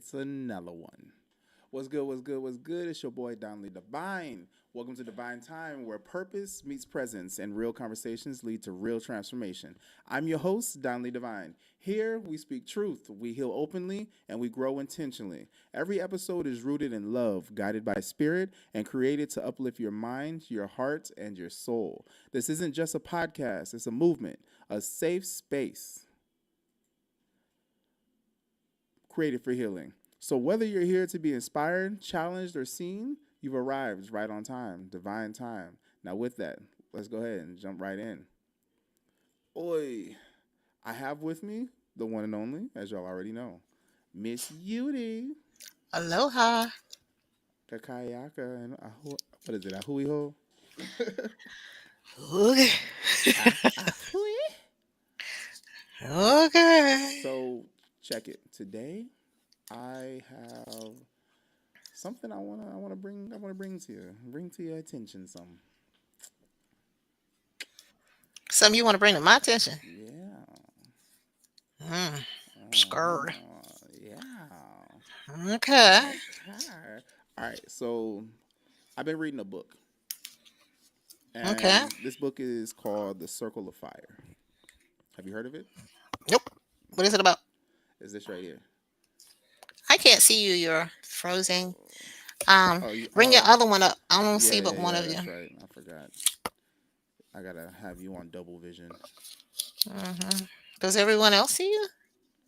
It's another one. What's good? What's good? What's good? It's your boy Danli Divine. Welcome to Divine Time, where purpose meets presence and real conversations lead to real transformation. I'm your host, Danli Divine. Here, we speak truth, we heal openly, and we grow intentionally. Every episode is rooted in love, guided by spirit, and created to uplift your mind, your heart, and your soul. This isn't just a podcast, it's a movement, a safe space created for healing. So whether you're here to be inspired, challenged, or seen, you've arrived right on time, divine time. Now with that, let's go ahead and jump right in. Oi, I have with me the one and only, as y'all already know, Miss Eudy, Aloha. Kakayaka, and what is it, Ahuiho? Okay. Ahui. Okay. So check it. Today, I have something I wanna bring to you, bring to your attention. Something you want to bring to my attention? Yeah. Mm, scared. Yeah. Okay. Okay. All right. So I've been reading a book, Okay. and this book is called The Circle of Fire. Have you heard of it? Nope. What is it about? Is this right here? I can't see you. You're frozen. Oh, you. Bring your Oh, other one up. I don't see yeah, but yeah, one yeah. of you. That's right. I forgot. I gotta have you on double vision. hmm Does everyone else see you?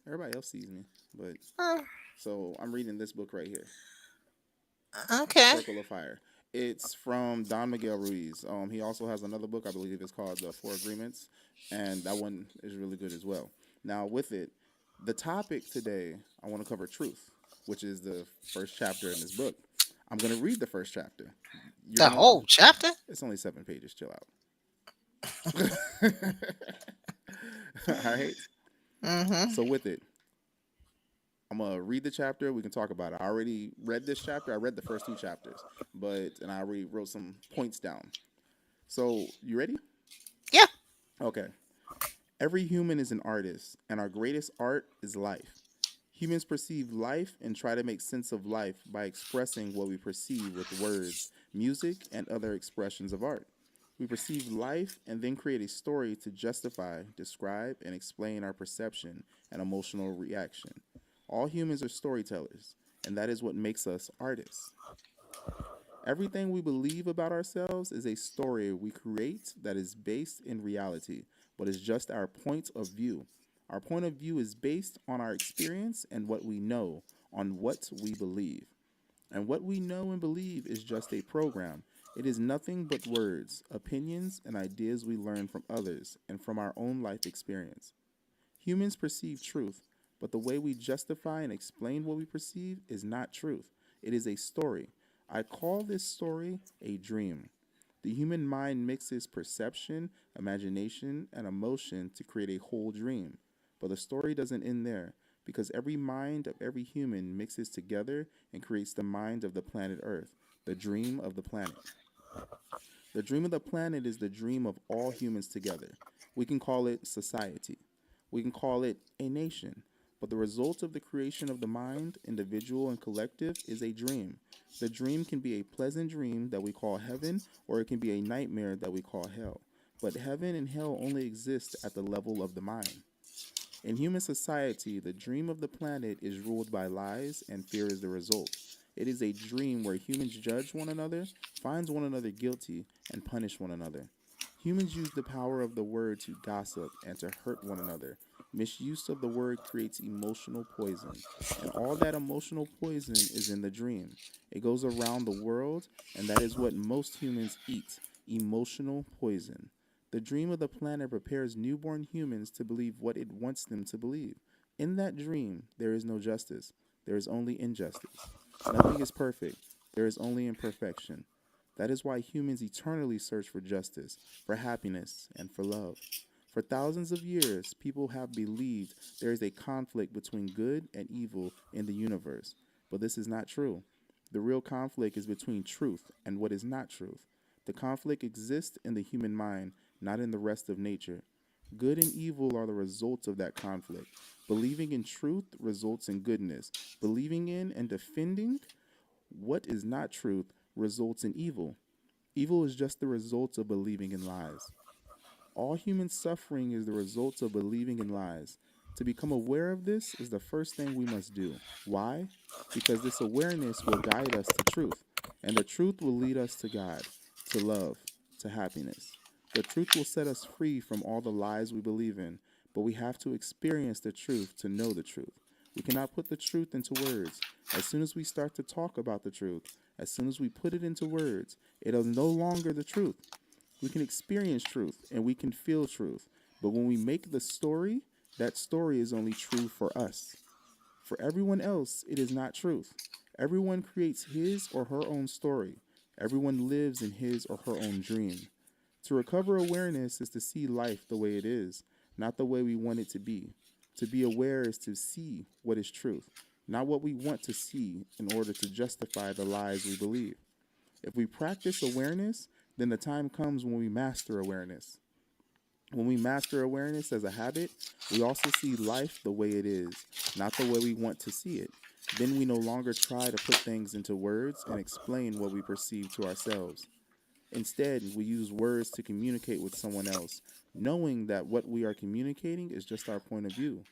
Everybody else sees me, but Oh, so I'm reading this book right here, okay. Circle of Fire. It's from Don Miguel Ruiz. He also has another book, I believe it's called The Four Agreements, and that one is really good as well. Now, with it, the topic today, I want to cover truth, which is the first chapter in this book. I'm going to read the first chapter. You're The going to, whole chapter? it's only 7 pages, chill out. All right. Mm-hmm. So, with it, I'm gonna read the chapter. We can talk about it. I already read this chapter. I read the first two chapters, and I already wrote some points down. So you ready? Yeah. Okay. Every human is an artist, and our greatest art is life. Humans perceive life and try to make sense of life by expressing what we perceive with words, music, and other expressions of art. We perceive life and then create a story to justify, describe, and explain our perception and emotional reaction. All humans are storytellers, and that is what makes us artists. Everything we believe about ourselves is a story we create that is based in reality, but is just our point of view. Our point of view is based on our experience and what we know, on what we believe. And what we know and believe is just a program. It is nothing but words, opinions, and ideas we learn from others and from our own life experience. Humans perceive truth, but the way we justify and explain what we perceive is not truth. It is a story. I call this story a dream. The human mind mixes perception, imagination, and emotion to create a whole dream. But the story doesn't end there, because every mind of every human mixes together and creates the mind of the planet Earth, the dream of the planet. The dream of the planet is the dream of all humans together. We can call it society. We can call it a nation. But the result of the creation of the mind, individual and collective, is a dream. The dream can be a pleasant dream that we call heaven, or it can be a nightmare that we call hell. But heaven and hell only exist at the level of the mind. In human society, the dream of the planet is ruled by lies, and fear is the result. It is a dream where humans judge one another, find one another guilty, and punish one another. Humans use the power of the word to gossip and to hurt one another. Misuse of the word creates emotional poison, and all that emotional poison is in the dream. It goes around the world, and that is what most humans eat, emotional poison. The dream of the planet prepares newborn humans to believe what it wants them to believe. In that dream, there is no justice. There is only injustice. Nothing is perfect. There is only imperfection. That is why humans eternally search for justice, for happiness, and for love. For thousands of years, people have believed there is a conflict between good and evil in the universe. But this is not true. The real conflict is between truth and what is not truth. The conflict exists in the human mind, not in the rest of nature. Good and evil are the results of that conflict. Believing in truth results in goodness. Believing in and defending what is not truth results in evil. Evil is just the result of believing in lies. All human suffering is the result of believing in lies. To become aware of this is the first thing we must do. Why? Because this awareness will guide us to truth, and the truth will lead us to God, to love, to happiness. The truth will set us free from all the lies we believe in, but we have to experience the truth to know the truth. We cannot put the truth into words. As soon as we start to talk about the truth, as soon as we put it into words, it is no longer the truth. We can experience truth and we can feel truth. But when we make the story, that story is only true for us. For everyone else, it is not truth. Everyone creates his or her own story. Everyone lives in his or her own dream. To recover awareness is to see life the way it is, not the way we want it to be. To be aware is to see what is truth, not what we want to see in order to justify the lies we believe. If we practice awareness, then the time comes when we master awareness. When we master awareness as a habit, we also see life the way it is, not the way we want to see it. Then we no longer try to put things into words and explain what we perceive to ourselves. Instead, we use words to communicate with someone else, knowing that what we are communicating is just our point of view.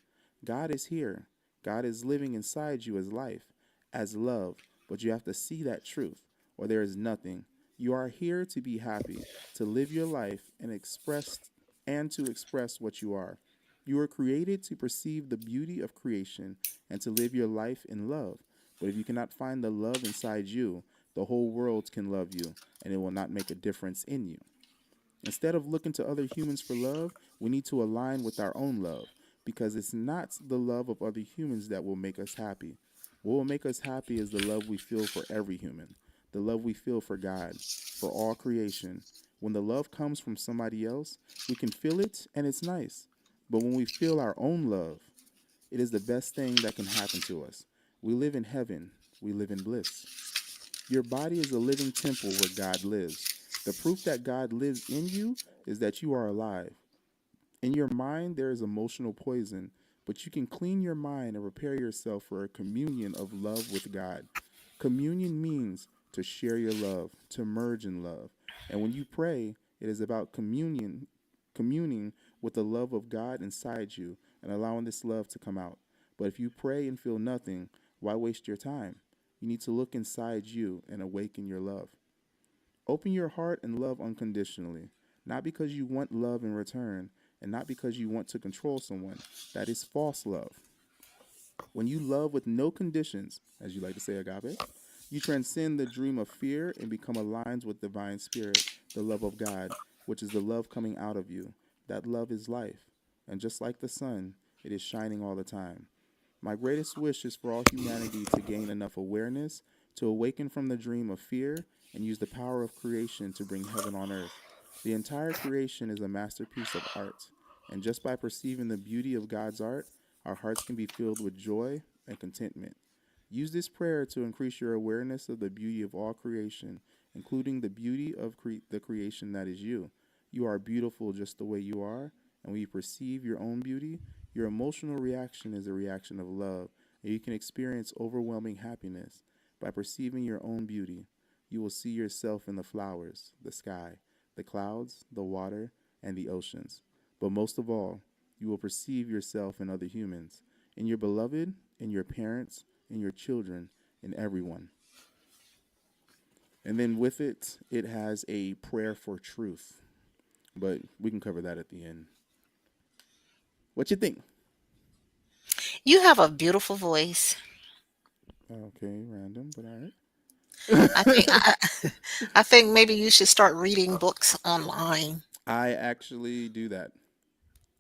God is here. God is living inside you as life, as love, but you have to see that truth, or there is nothing. You are here to be happy, to live your life and to express what you are. You were created to perceive the beauty of creation and to live your life in love. But if you cannot find the love inside you, the whole world can love you, and it will not make a difference in you. Instead of looking to other humans for love, we need to align with our own love because it's not the love of other humans that will make us happy. What will make us happy is the love we feel for every human, the love we feel for God, for all creation. When the love comes from somebody else, we can feel it and it's nice. But when we feel our own love, it is the best thing that can happen to us. We live in heaven, we live in bliss. Your body is a living temple where God lives. The proof that God lives in you is that you are alive. In your mind, there is emotional poison, but you can clean your mind and prepare yourself for a communion of love with God. Communion means to share your love, to merge in love. And when you pray, it is about communing with the love of God inside you and allowing this love to come out. But if you pray and feel nothing, why waste your time? You need to look inside you and awaken your love. Open your heart and love unconditionally, not because you want love in return and not because you want to control someone. That is false love. When you love with no conditions, as you like to say, agape, you transcend the dream of fear and become aligned with divine spirit, the love of God, which is the love coming out of you. That love is life. And just like the sun, it is shining all the time. My greatest wish is for all humanity to gain enough awareness to awaken from the dream of fear and use the power of creation to bring heaven on earth. The entire creation is a masterpiece of art, and just by perceiving the beauty of God's art, our hearts can be filled with joy and contentment. Use this prayer to increase your awareness of the beauty of all creation, including the beauty of the creation that is you. You are beautiful just the way you are, and when you perceive your own beauty, your emotional reaction is a reaction of love, and you can experience overwhelming happiness. By perceiving your own beauty, you will see yourself in the flowers, the sky, the clouds, the water, and the oceans. But most of all, you will perceive yourself in other humans, in your beloved, in your parents, in your children, in everyone. And then with it, it has a prayer for truth. But we can cover that at the end. What you think? You have a beautiful voice. Okay, random, but all I think right. I think maybe you should start reading books online. I actually do that.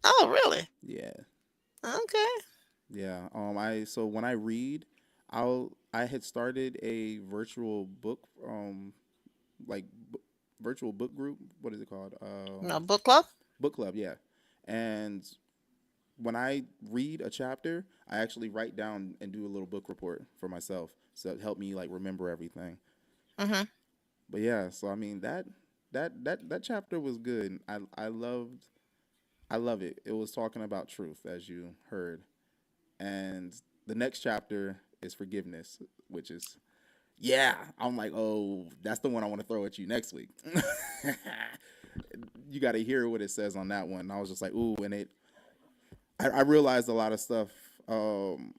Oh, really? Yeah. Okay. Yeah. I so when I read, I had started a virtual book like virtual book group. What is it called? No book club? Book club, yeah. And when I read a chapter, I actually write down and do a little book report for myself. So it helped me like remember everything. Mhm. But yeah, so I mean that chapter was good. I love it. It was talking about truth as you heard. and the next chapter is forgiveness, which is yeah. I'm like, oh, that's the one I want to throw at you next week. You got to hear what it says on that one. I was just like, ooh, and I realized a lot of stuff. Um,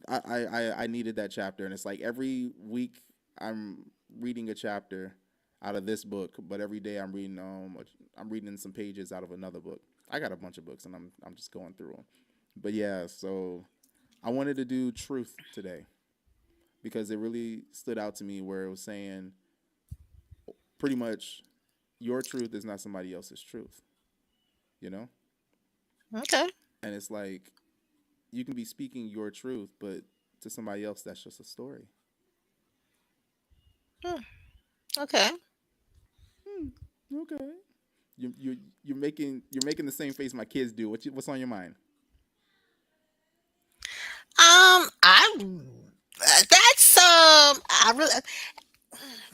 I needed that chapter, and it's like every week I'm reading a chapter out of this book, but every day I'm reading some pages out of another book. I got a bunch of books, and I'm just going through them. But yeah, so I wanted to do truth today because it really stood out to me where it was saying pretty much your truth is not somebody else's truth, you know? Okay. And it's like you can be speaking your truth, but to somebody else, that's just a story. Hmm. Okay. Hmm. Okay. You're making the same face my kids do. What's on your mind? I that's I really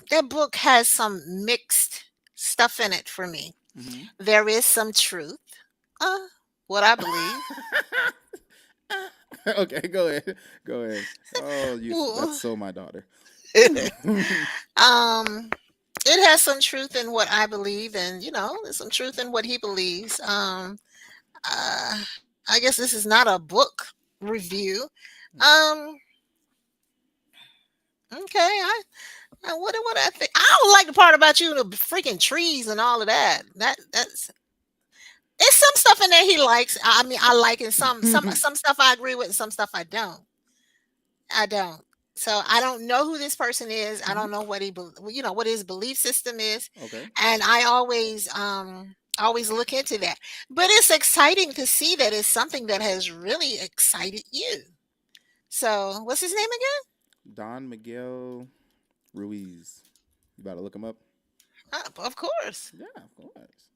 that book has some mixed stuff in it for me. Mm-hmm. There is some truth, uh, what I believe. Okay, go ahead. Go ahead. Oh, that's Ooh. so my daughter. um, it has some truth in what I believe, and there's some truth in what he believes. I guess this is not a book review. Um, okay, what I think. I don't like the part about you, the freaking trees and all of that. That's it's some stuff in there he likes. I mean, I like it. Some stuff I agree with, and some stuff I don't. I don't. So I don't know who this person is. I Hmm. don't know what his belief system is, Okay. and I always look into that. But it's exciting to see that it's something that has really excited you. So what's his name again? Don Miguel Ruiz. You about to look him up? Of course. Yeah, of course.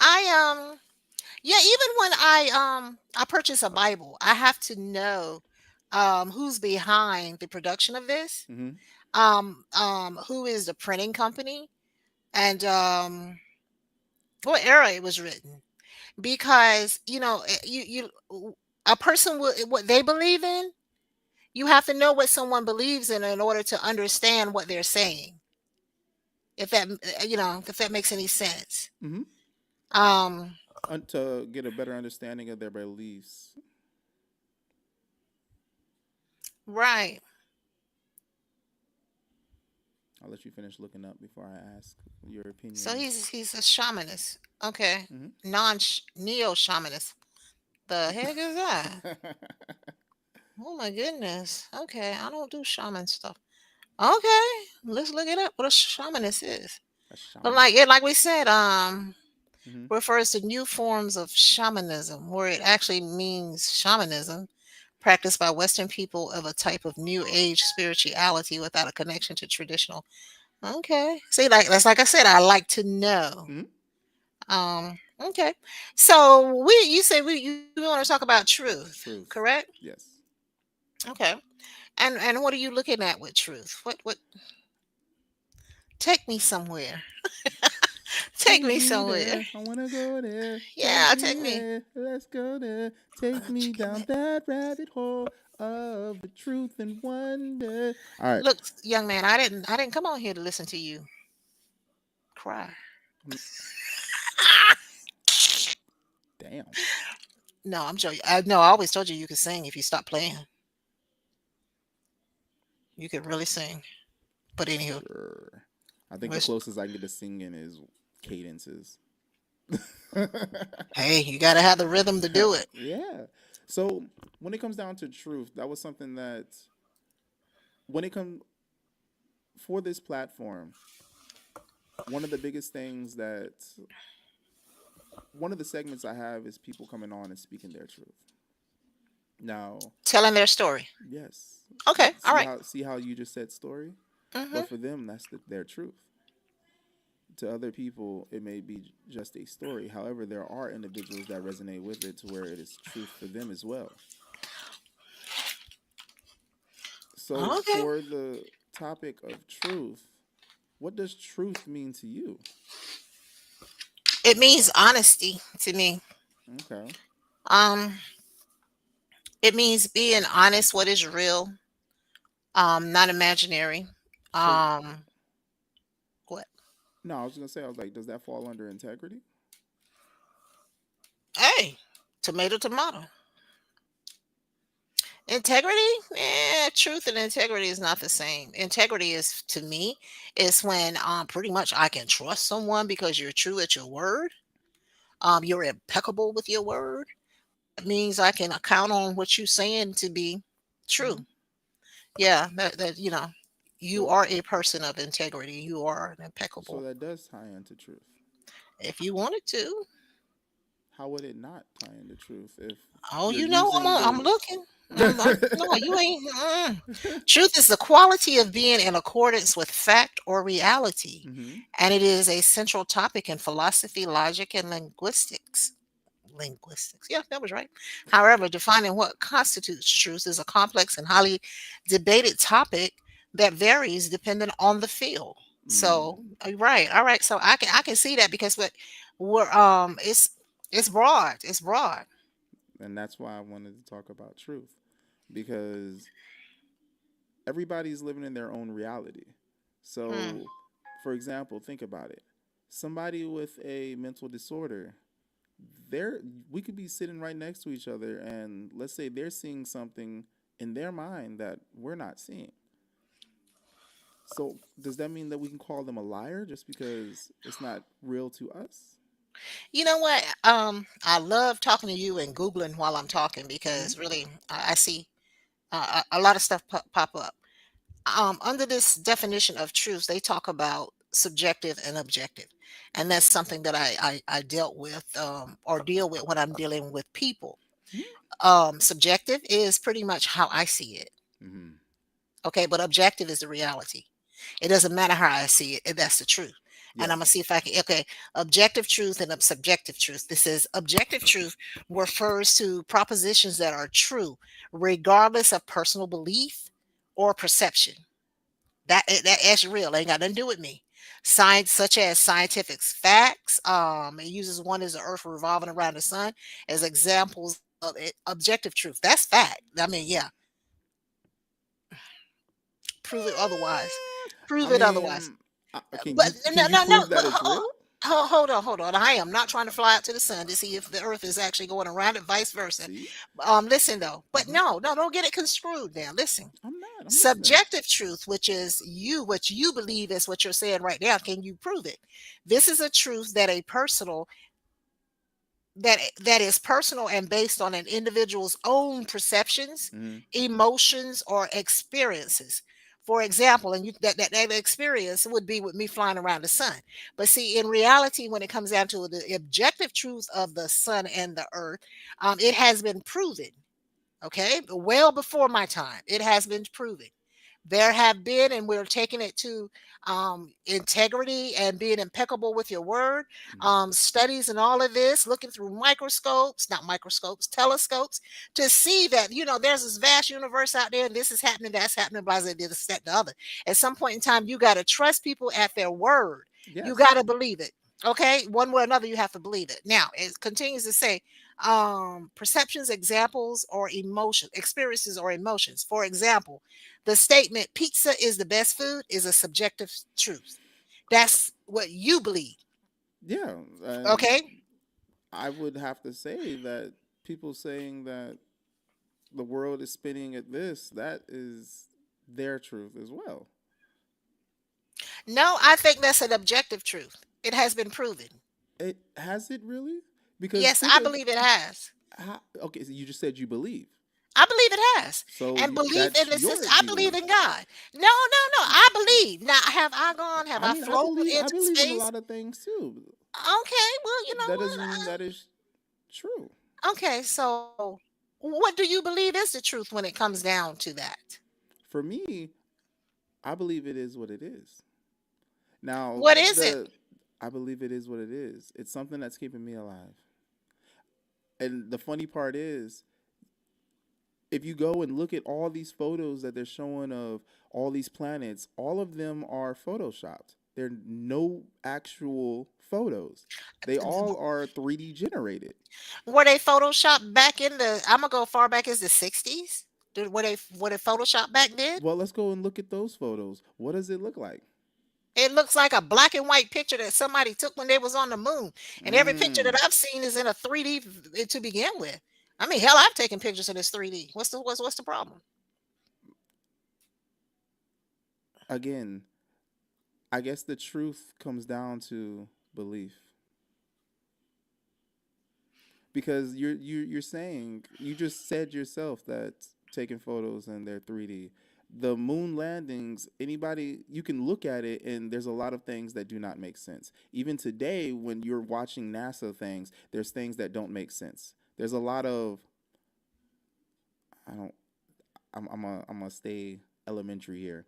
I Yeah, even when I purchase a Bible, I have to know who's behind the production of this, Mm-hmm. who is the printing company, and what era it was written. Because a person will what they believe in. You have to know what someone believes in order to understand what they're saying. If that makes any sense. Mm-hmm. Um, To get a better understanding of their beliefs. right. I'll let you finish looking up before I ask your So opinion. he's a shamanist. Okay. Mm-hmm. Non neo shamanist. The heck is that? Oh my goodness. Okay, I don't do shaman stuff. Okay, let's look it up. What a shamanist is. A But shaman. like we said, Mm-hmm. refers to new forms of shamanism, where it actually means shamanism practiced by Western people of a type of new age spirituality without a connection to traditional. Okay, see, that's like I said, I like to know. Mm-hmm. Okay. So you said you want to talk about truth, Truth. correct? Yes. Okay. And what are you looking at with truth? What take me somewhere. Take Take me me somewhere. there. I wanna go there. Take Yeah, me take me. there. Let's go there. Take me down that rabbit hole of the truth and wonder. All right. Look, young man, I didn't come on here to listen to you cry. Mm, damn. No, I'm joking. No, I always told you could sing if you stop playing. You could really sing. But anywho, Sure. I think the wish- closest I can get to singing is cadences. hey, you got to have the rhythm to do it. Yeah. So when it comes down to truth, that was something that when it comes for this platform, one of the biggest things that one of the segments I have is people coming on and speaking their truth. Now, Telling their story. yes, Okay, all right. see how you just said story, Mm-hmm. but for them that's their truth. To other people, it may be just a story. However, there are individuals that resonate with it to where it is truth for them as well. So, Okay. for the topic of truth, what does truth mean to you? It means honesty to me. Okay. Um, It means being honest, what is real, not imaginary. So Um, what? no, I was gonna say, I was like, does that fall under integrity? Hey, tomato, tomato. Integrity? Truth and integrity is not the same. Integrity is, to me, is when pretty much I can trust someone because you're true at your word. You're impeccable with your word. That means I can count on what you're saying to be true. Hmm. Yeah, you So are a person of integrity. You are an so impeccable. that does tie into truth. If you wanted to. How would it not tie into truth if Oh, you're you know, using I'm the looking. No, you ain't. Truth is the quality of being in accordance with fact or reality, hmm and it is a central topic in philosophy, logic, and linguistics. Linguistics. Yeah, that was right. However, defining what constitutes truth is a complex and highly debated topic that varies depending on the field. mm, So, right, all right. So I can see that because what we're it's broad. It's broad. and that's why I wanted to talk about truth because everybody's living in their own reality. Hmm. So, for example, think about it. Somebody with a mental disorder, they're we could be sitting right next to each other and let's say they're seeing something in their mind that we're not seeing. So, does that mean that we can call them a liar just because it's not real to us? You know what? I love talking to you and googling while I'm talking Hmm. because really I see a lot of stuff pop up. Under this definition of truth, they talk about subjective and objective, and that's something that I dealt with or deal with when I'm dealing with people. Subjective is pretty much how I see it. Hmm. Okay, but objective is the reality. It doesn't matter how I see it, that's the truth. And I'm gonna Yes. see if I can. Okay, objective truth and subjective truth. This is objective truth refers to propositions that are true, regardless of personal belief or perception. That's real. Ain't got nothing to do with me. Science, such as scientific facts. It uses one as the Earth revolving around the sun as examples of it. Objective truth. That's fact. I mean, yeah. Prove it otherwise. I Prove it otherwise. mean, can But can no, you no, no. prove that it's real? Hold on, hold on. I am not trying to fly out to the sun to see if the Earth is actually going around it, vice versa. See? Listen though, but Hmm. no, don't get it construed. Now, listen. I'm not. I'm listening. Subjective truth, which is what you believe is what you're saying right now. Can you prove it? This is a truth that a personal that is personal and based on an individual's own perceptions, Hmm. emotions, or experiences. For example, and that experience would be with me flying around the sun. But see, in reality, when it comes down to the objective truth of the sun and the earth, it has been proven. Okay, well before my time, it has been proven. There have been, and we're taking it to integrity and being impeccable with your word. Studies and all of this, looking through microscopes, not microscopes, telescopes, to see that there's this vast universe out there, and this is happening, that's happening, blah, blah, this, that, the other. At some point in time, you got to trust people at their word. You Yes. got to believe it. Okay, one way or another, you have to believe it. Now, it continues to say, perceptions, examples, or emotion experiences or emotions. For example, the statement pizza is the best food is a subjective truth. That's what you believe. Yeah. And Okay. I would have to say that people saying that the world is spinning at this, that is their truth as well. No, I think that's an objective truth. It has been proven. It has it really? Because Yes, think I of believe it has. how, okay, so you just said you believe. I believe it has. So And belief in that's the your system. I believe belief. in God. No, no, no. I believe. Now, have I gone? Have I I mean, flown I into believe in a space? lot of things too. Okay. Well, you know That doesn't mean what? that is true. Okay. So, what do you believe is the truth when it comes down to that? For me, I believe it is what it is. Now, What is it? the I believe it is what it is. It's something that's keeping me alive. And the funny part is, if you go and look at all these photos that they're showing of all these planets, all of them are photoshopped. They're no actual photos. They all are 3D generated. Were they photoshopped back in the Imma go far back as the '60s? Were they photoshopped back then? Well, let's go and look at those photos. What does it look like? It looks like a black and white picture that somebody took when they was on the moon, and every picture that Mm. I've seen is in a 3D to begin with. I mean, hell, I've taken pictures in this 3D. What's the problem? Again, I guess the truth comes down to belief. Because you're saying, you just said yourself that taking photos and they're 3D. The moon landings, anybody, you can look at it and there's a lot of things that do not make sense. Even today when you're watching NASA things, there's things that don't make sense. There's a lot of, I don't, I'm gonna stay elementary here.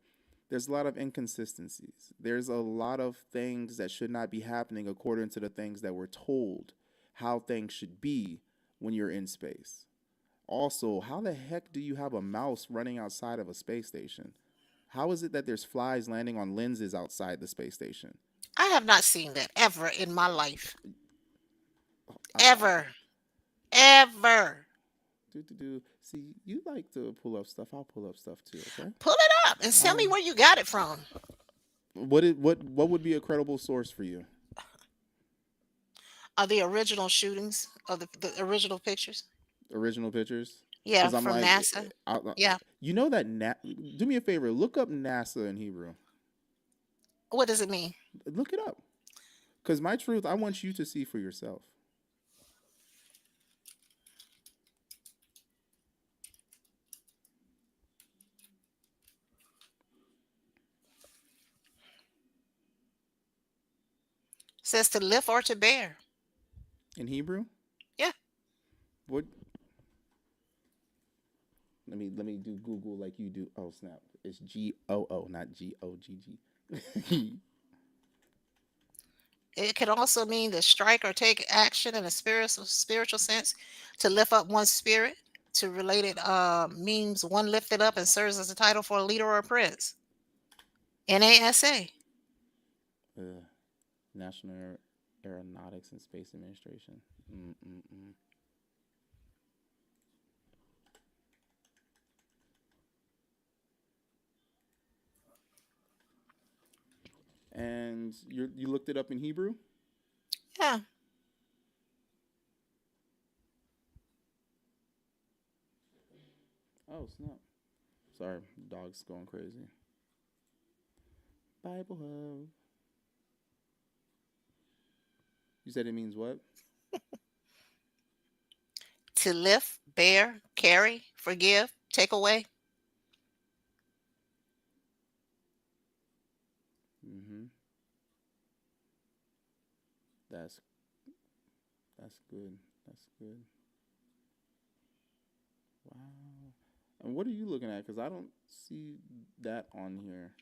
There's a lot of inconsistencies. There's a lot of things that should not be happening according to the things that we're told how things should be when you're in space. Also, how the heck do you have a mouse running outside of a space station? How is it that there's flies landing on lenses outside the space station? I have not seen that ever in my life. Uh, Ever. Ever. See, you like to pull up stuff. I'll pull up stuff too. Okay. Pull it up and tell me Um, where you got it from. what would be a credible source for you? Are the original shootings of the original pictures? Original pictures? Yeah, Because I'm from like, NASA. Yeah. you know that. Do me a favor. Look up NASA in Hebrew. What does it mean? Look it up. Because my truth, I want you to see for yourself. Says to lift or to bear. In Hebrew, Yeah. what? Let me do Google like you do. Oh snap! It's GOO, not GOGG. It could also mean to strike or take action in a spiritual sense, to lift up one's spirit. To relate it means one lifted up and serves as a title for a leader or a prince. NASA. uh, National Aeronautics and Space Administration. Mm-mm-mm. And you looked it up in Hebrew. Yeah. Oh snap! Sorry, dog's going crazy. Bible Hub. You said it means what? To lift, bear, carry, forgive, take away. Mm-hmm. That's that's good. That's good. Wow. And what are you looking at? Because I don't see that on here.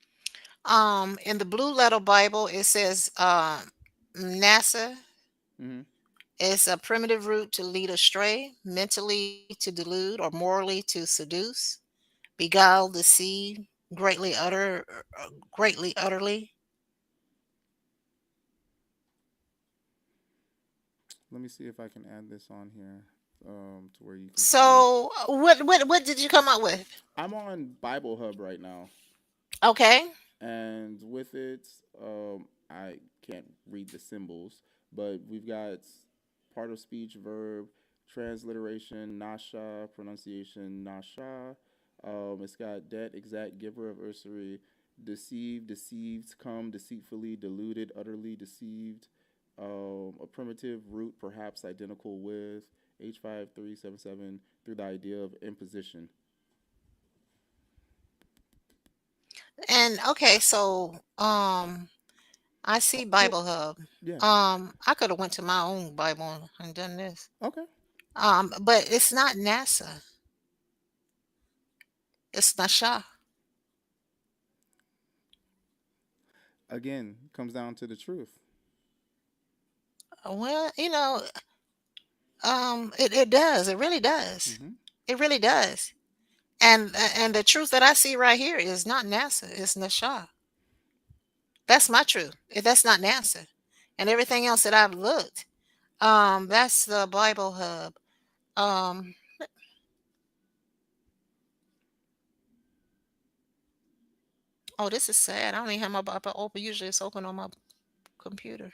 In the Blue Letter Bible, it says NASA Mm-hmm. is a primitive root to lead astray, mentally to delude, or morally to seduce, beguile, deceive, greatly greatly utterly. Let me see if I can add this on here, to where you can see. So, what did you come up with? I'm on Bible Hub right now, Okay. and with it, I can't read the symbols, but we've got part of speech, verb, transliteration, nasha, pronunciation, nasha. It's got debt, exact, giver of usury, deceived, deceived, come, deceitfully, deluded, utterly deceived. A primitive root, perhaps identical with H5377 through the idea of imposition. And okay, so I see Well, Bible Hub. yeah. I could have went to my own Bible and done this. Okay. But it's not NASA. It's Nasha. Again, comes down to the truth. Well, it does. It really does. Hmm. It really does. And the truth that I see right here is not NASA. It's Nasha. That's my truth. That's not NASA. And everything else that I've looked, that's the Bible Hub. Um, oh, this is sad. I don't even have my Bible open. Usually it's open on my computer.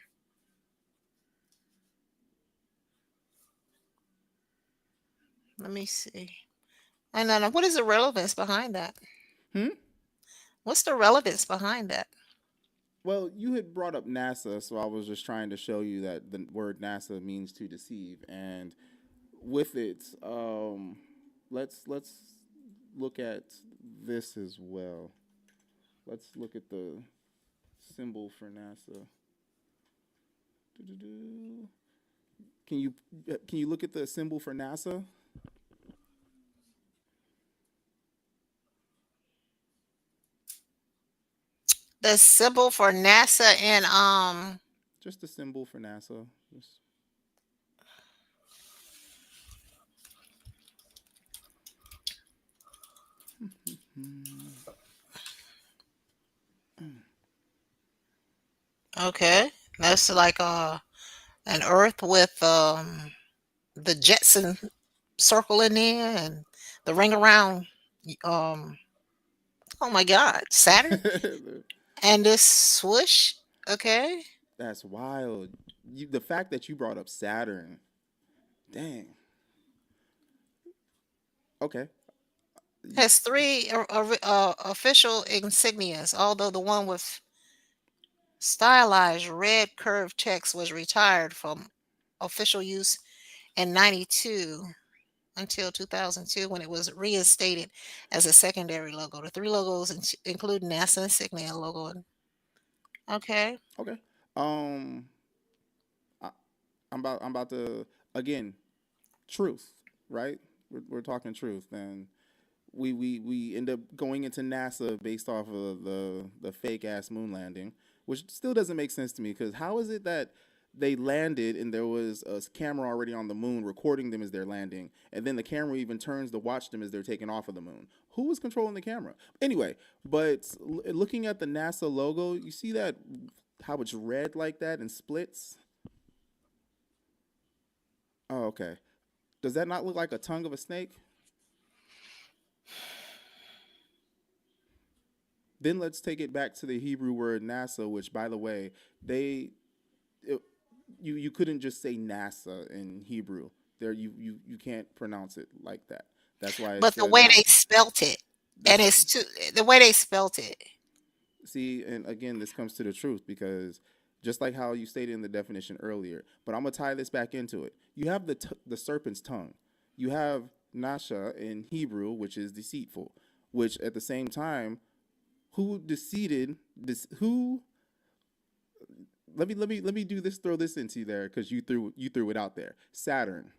Let me see. And then what is the relevance behind that? Hmm. What's the relevance behind that? Well, you had brought up NASA, so I was just trying to show you that the word NASA means to deceive, and with it, let's look at this as well. Let's look at the symbol for NASA. Doo-doo-doo. Can you can you look at the symbol for NASA? The symbol for NASA and Just the symbol for NASA. Just, okay. That's like an earth with the Jetson circle in there and the ring around um oh my god, Saturn and this swoosh. Okay. That's wild. The fact that you brought up Saturn. Dang. Okay. Has three official insignias, although the one with stylized red curved text was retired from official use in 92 until 2002 when it was reinstated as a secondary logo. The three logos include NASA insignia logo. Okay. Okay. I, I'm about to again truth, right? We're talking truth, and we end up going into NASA based off of the fake ass moon landing, which still doesn't make sense to me. Because how is it that they landed and there was a camera already on the moon recording them as they're landing, and then the camera even turns to watch them as they're taking off of the moon? Who was controlling the camera? Anyway, but looking at the NASA logo, you see that how it's red like that and splits. Oh, okay. Does that not look like a tongue of a snake? Then let's take it back to the Hebrew word NASA, which, by the way, they it, you couldn't just say NASA in Hebrew. There, you can't pronounce it like that. That's why it But the says way they spelt it, and that's it's too the way they spelt it. see, and again, this comes to the truth because just like how you stated in the definition earlier, but I'm gonna tie this back into it. You have the serpent's tongue. You have Nasha in Hebrew, which is deceitful, which at the same time, who deceived this? Who let me do this. Throw this into there because you threw it out there. Saturn.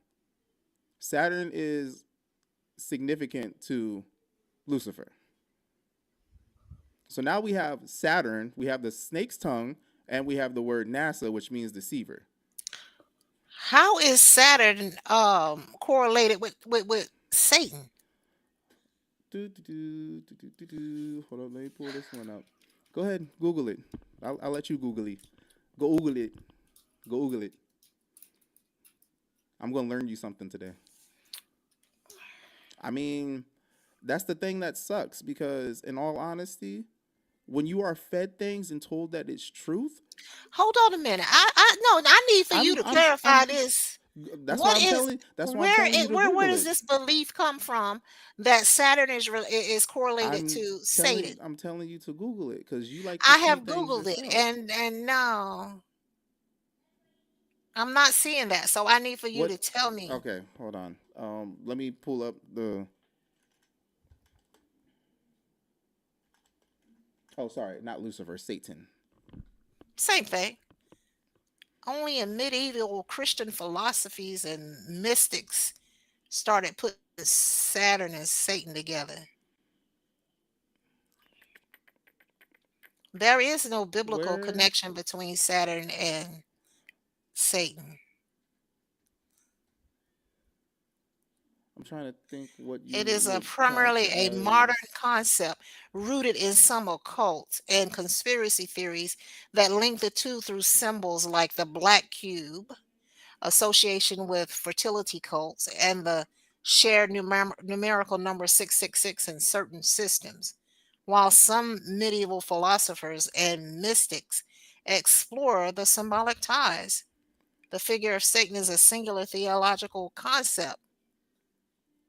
Saturn is significant to Lucifer. So now we have Saturn, we have the snake's tongue, and we have the word NASA, which means deceiver. How is Saturn correlated with Satan? Hold on, let me pull this one up. Go ahead, Google it. I'll let you Google it. Go Google it. Go Google it. I'm gonna learn you something today. I mean, that's the thing that sucks because, in all honesty, when you are fed things and told that it's truth, Hold on a minute. I no, I need for you I'm to I'm I'm clarify this. that's why What I'm is telling that's why I'm telling you to where Google does it. this belief come from that Saturn is correlated I'm to Satan? I'm telling you to Google it because you like to I see have things Googled it yourself. and no, I'm not seeing that. So I need for you What? to tell me. Okay, hold on. Let me pull up the. Oh, sorry, not Lucifer, Satan. Same thing. Only in medieval Christian philosophies and mystics started putting Saturn and Satan together. There is no biblical Where? connection between Saturn and Satan. trying to think what It you is a would count primarily a modern as. concept rooted in some occult and conspiracy theories that link the two through symbols like the black cube, association with fertility cults, and the shared numerical number 666 in certain systems. While some medieval philosophers and mystics explore the symbolic ties, the figure of Satan is a singular theological concept,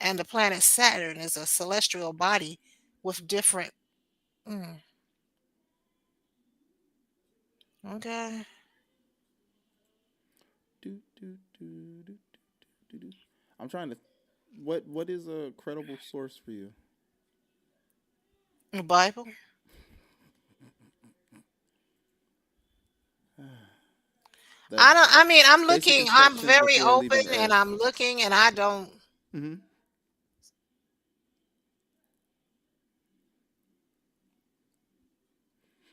and the planet Saturn is a celestial body with different. Mm, okay. Do, do, do, do, do, do. I'm trying to. What is a credible source for you? The Bible. The I don't. I mean, I'm basic looking. I'm instructions very before open, leaving and Earth. I'm looking, and I don't. Hmm.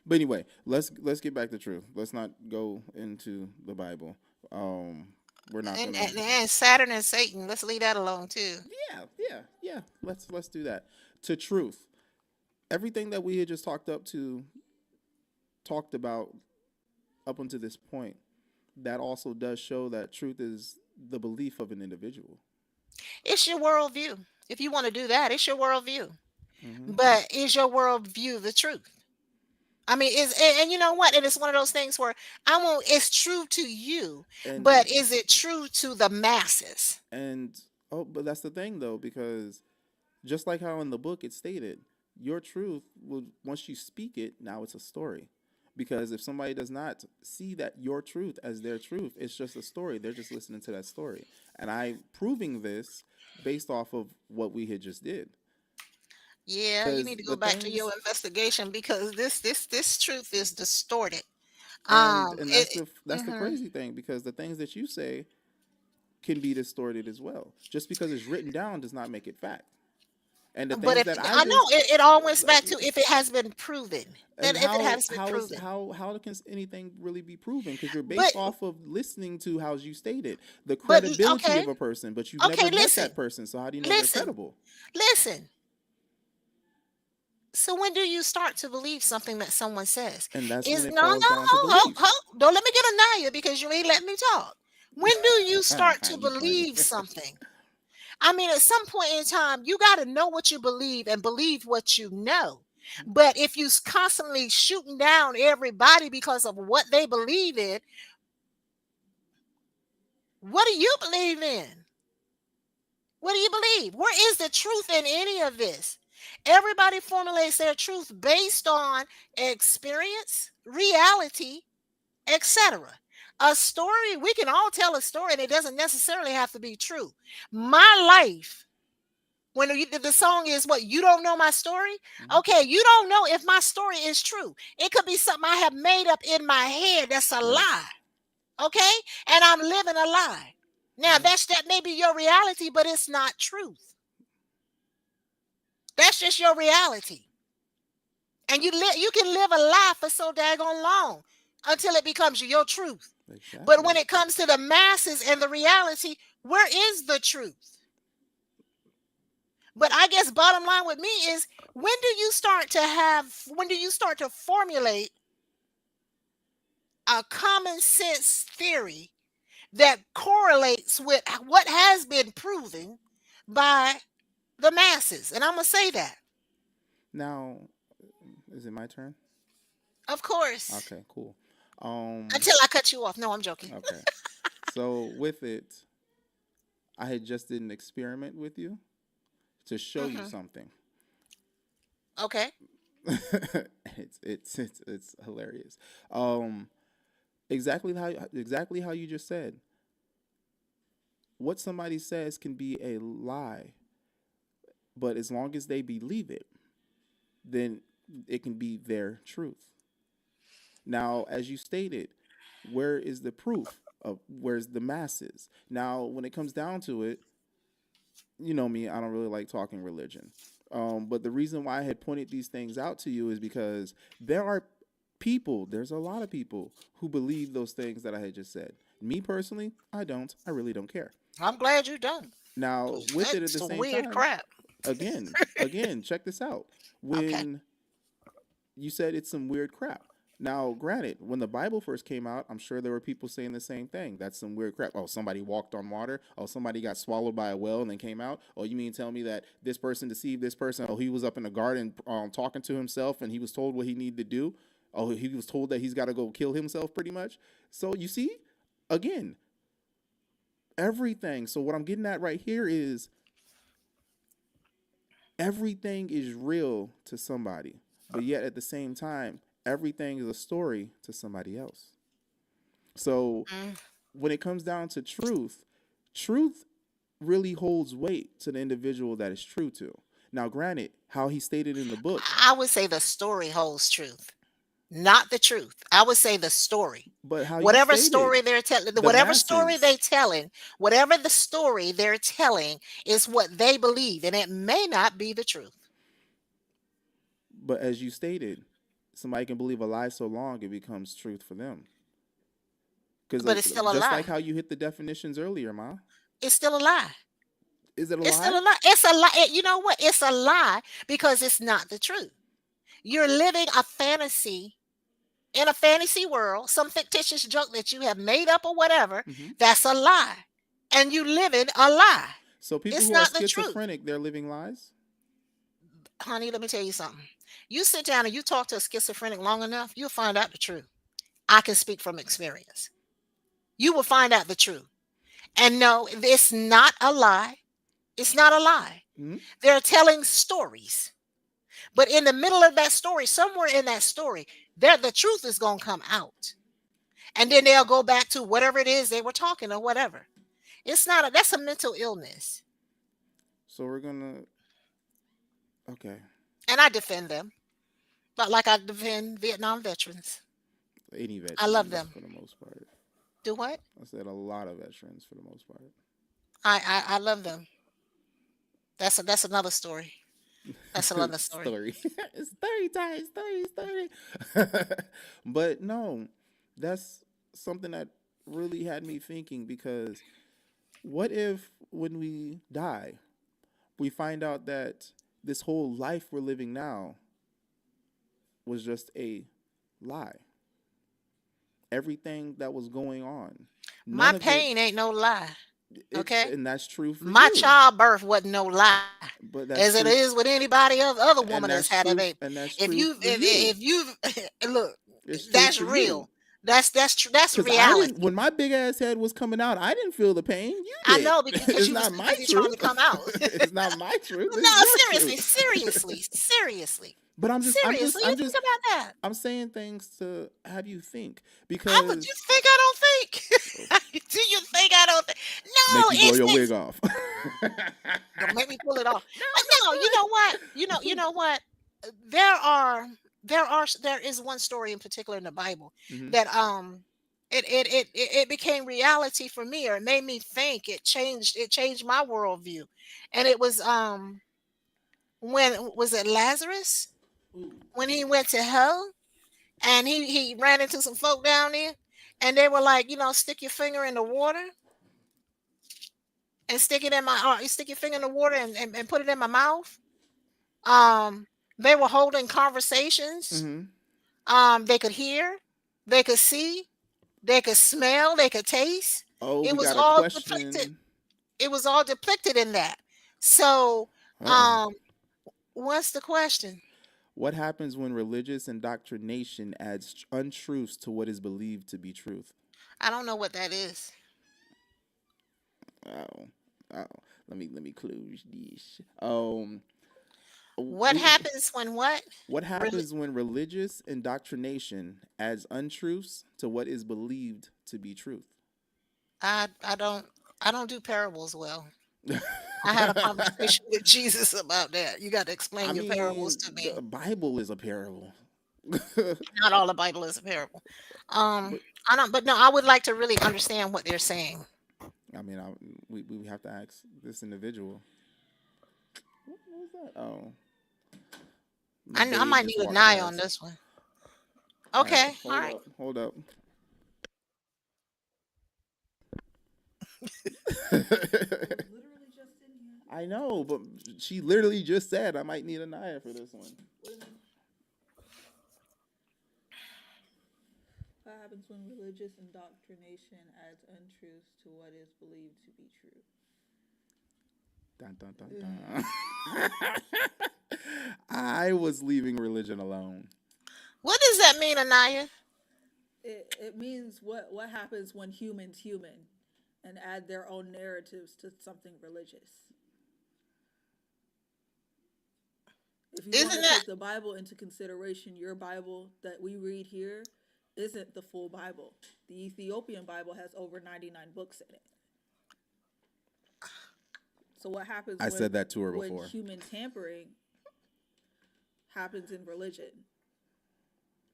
But anyway, let's get back to truth. Let's not go into the Bible. Um, we're not And, gonna. and, and Saturn and Satan. Let's leave that alone too. Yeah. Let's do that. To truth, everything that we had just talked about up until this point, that also does show that truth is the belief of an individual. It's your worldview. If you want to do that, it's your worldview. Hmm. But is your worldview the truth? I mean, is and you know what? And it's one of those things where I won't. It's true to you, And but is it true to the masses? and oh, but that's the thing though, because just like how in the book it stated, your truth will once you speak it, now it's a story. Because if somebody does not see that your truth as their truth, it's just a story. They're just listening to that story. And I proving this based off of what we had just did. Yeah, you Because need to the go back to your things investigation because this truth is distorted. and that's the Mhm. crazy thing, because the things that you say can be distorted as well. Just because it's written down does not make it fact. And the But things if that I I know just it all went back to if it has been proven. That and if it has been proven. how can anything really be proven, because you're But based off of listening to how you stated the but credibility okay, of a person, but you've okay, never met listen, that person, so how do you know they're listen, credible? listen. So when do you start to believe something that someone says? And that's when Is it no, no, falls down to ho, ho, belief. ho. Don't let me get a Naya because you ain't letting me talk. When do you start to You funny. believe something? I mean, at some point in time, you got to know what you believe and believe what you know. But if you constantly shooting down everybody because of what they believe in, what do you believe in? What do you believe? Where is the truth in any of this? Everybody formulates their truth based on experience, reality, etc. A story, we can all tell a story and it doesn't necessarily have to be true. My life, when the song is what, you don't know my story? Mhm. Okay, you don't know if my story is true. It could be something I have made up in my head that's a Right. lie. Okay? And I'm living a lie. Now, Mhm. that may be your reality, but it's not truth. That's just your reality. And you can live a lie for so daggone long until it becomes your truth. But Exactly. when it comes to the masses and the reality, where is the truth? But I guess bottom line with me is when do you start to formulate a common sense theory that correlates with what has been proven by the masses? And I'm going to say that. Now, is it my turn? Of course. Okay, cool. Um, Until I cut you off. No, I'm joking. okay. So with it, I had just did an experiment with you to show you Hmm. something. Okay. It's hilarious. Um, exactly how you just said. What somebody says can be a lie, but as long as they believe it, then it can be their truth. Now, as you stated, where is the proof of where's the masses? Now, when it comes down to it, you know me, I don't really like talking religion. But the reason why I had pointed these things out to you is because there's a lot of people who believe those things that I had just said. Me personally, I don't. I really don't care. I'm glad you don't. Now, 'Cause with it at that's the some same weird time, crap. again, check this out. Okay. When you said it's some weird crap. Now, granted, when the Bible first came out, I'm sure there were people saying the same thing. That's some weird crap. Oh, somebody walked on water. Oh, somebody got swallowed by a whale and then came out. Oh, you mean tell me that this person deceived this person? Oh, he was up in the garden talking to himself and he was told what he needed to do. Oh, he was told that he's got to go kill himself pretty much. So you see, again, everything. So what I'm getting at right here is everything is real to somebody, but yet at the same time, everything is a story to somebody else. So Mm. when it comes down to truth, truth really holds weight to the individual that is true to. Now, granted, how he stated in the book, I would say the story holds truth, not the truth. I would say the story. but how you Whatever stated story they're telling, the whatever story they masses, telling, whatever the story they're telling is what they believe, and it may not be the truth, but as you stated, somebody can believe a lie so long it becomes truth for them. Because but it's still a just like lie. how you hit the definitions earlier, Ma, It's still a lie. is it a It's still lie? a lie. It's a lie. You know what? It's a lie because it's not the truth. You're living a fantasy in a fantasy world, some fictitious junk that you have made up or whatever. Hmm. That's a lie, and you live in a lie. So people It's who are not the truth. schizophrenic, they're living lies. Honey, let me tell you something. You sit down and you talk to a schizophrenic long enough, you'll find out the truth. I can speak from experience. You will find out the truth. And no, it's not a lie. It's not a lie. Hmm. They're telling stories. But in the middle of that story, somewhere in that story, there the truth is going to come out. And then they'll go back to whatever it is they were talking or whatever. It's not a That's a mental illness. So we're gonna okay. And I defend them. But like I defend Vietnam veterans. Any I love veterans them. for the most part. Do what? I said a lot of veterans for the most part. I love them. That's another story. That's another story. Story. It's story time. Story. But no, that's something that really had me thinking because what if when we die, we find out that this whole life we're living now was just a lie? Everything that was going on, My none of it, pain ain't no lie. Okay? and that's true for My you. childbirth wasn't no lie, But as that's it true, is with anybody other and woman that's that's had a true, baby. and that's If true you for you. if you look, It's true that's for you. real. That's true. That's Cause I didn't reality. when my big ass head was coming out, I didn't feel the pain. You I did. know because It's you was not too my busy trying to truth. come out. It's not my truth. It's No, your seriously, truth. seriously. But Seriously, you think about that. I'm saying things to have you think I would you because think I don't think? Do you think I don't think? No, make you blow your wig off. don't make me pull it off. No, But no, you know what? You know what? There are there is one story in particular in the Bible Hmm. that it became reality for me, or it made me think. It changed my worldview, and it was when was it Lazarus when he went to hell and he ran into some folk down there, and they were like, stick your finger in the water and stick it in my you stick your finger in the water and put it in my mouth. Um, they were holding conversations. Hmm. They could hear, they could see, they could smell, they could taste. Oh, It we was got a all depicted. question. It was all depicted in that. So, Uh oh. um, what's the question? What happens when religious indoctrination adds untruths to what is believed to be truth? I don't know what that is. Oh, oh. Let me close this. What We happens when what? what Reli- happens when religious indoctrination adds untruths to what is believed to be truth? I don't do parables well. I had a conversation with Jesus about that. You got to explain I your parables mean, to the me. Bible is a parable. Not all the Bible is a parable. But I don't, but no, I would like to really understand what they're saying. I mean, we have to ask this individual. What was that? Oh, my I babe might just need an walked eye on past. this one. All right, Okay, all hold right. up, hold up. I know, but she literally just said I might need a Naya for this one. What happens when religious indoctrination adds untruths to what is believed to be true? Dun, dun, dun, dun. I was leaving religion alone. What does that mean, Anaya? It means what happens when humans human and add their own narratives to something religious. If you want Isn't to that take the Bible into consideration, your Bible that we read here isn't the full Bible. The Ethiopian Bible has over 99 books in it. So what happens I said that to her when before. human tampering happens in religion?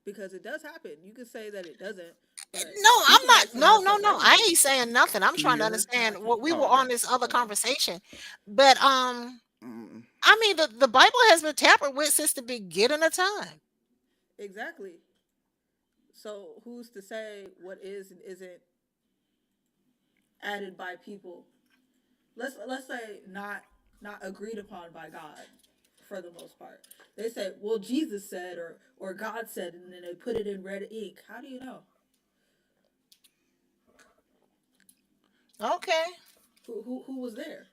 Because it does happen. You could say that it doesn't. But no, I'm people not. like to No, mess no, up no. I everything. ain't saying nothing. I'm Can trying you to hear her? understand what we were Oh, on okay. this other Okay. conversation. But Mm. I mean the Bible has been tampered with since the beginning of time. Exactly. So who's to say what is and isn't added by people? Let's say not agreed upon by God for the most part. They say, well, Jesus said or God said, and then they put it in red ink. How do you know? Okay. Who was there?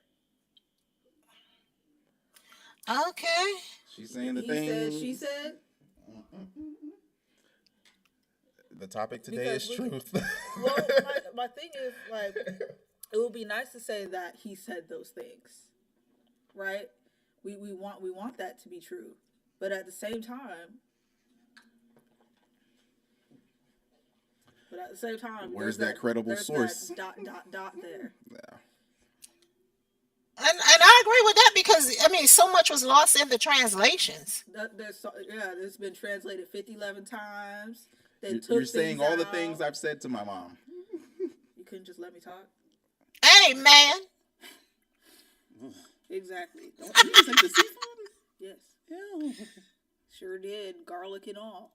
Okay. She's saying the He said, thing. she said. The topic today Because is we, truth. well, my thing is like, it would be nice to say that he said those things, right? We want that to be true, but at the same time, Where's that credible source? That dot there. Yeah. And I agree with that because I mean so much was lost in the translations. It's been translated 11 times. They took You're saying things all the out. things I've said to my mom. You couldn't just let me talk. Hey man. Exactly. Don't You just ate the seafood? Yes, Ew. sure did. Garlic and all.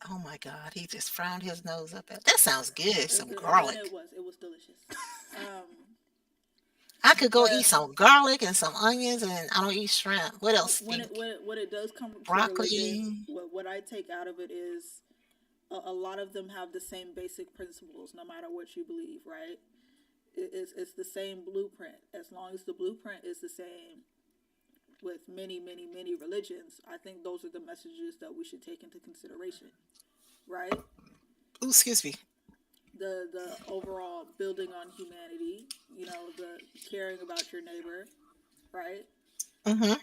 Oh my God, he just frowned his nose up at. That sounds good. Some And garlic. it was delicious. I could go eat But some garlic and some onions, and I don't eat shrimp. What else when stink? when it does come to religion, Broccoli. what I take out of it is a lot of them have the same basic principles, no matter what you believe, right? It's the same blueprint. As long as the blueprint is the same with many religions, I think those are the messages that we should take into consideration, right? Ooh, excuse me. The overall building on humanity, the caring about your neighbor, right? Mm-hmm.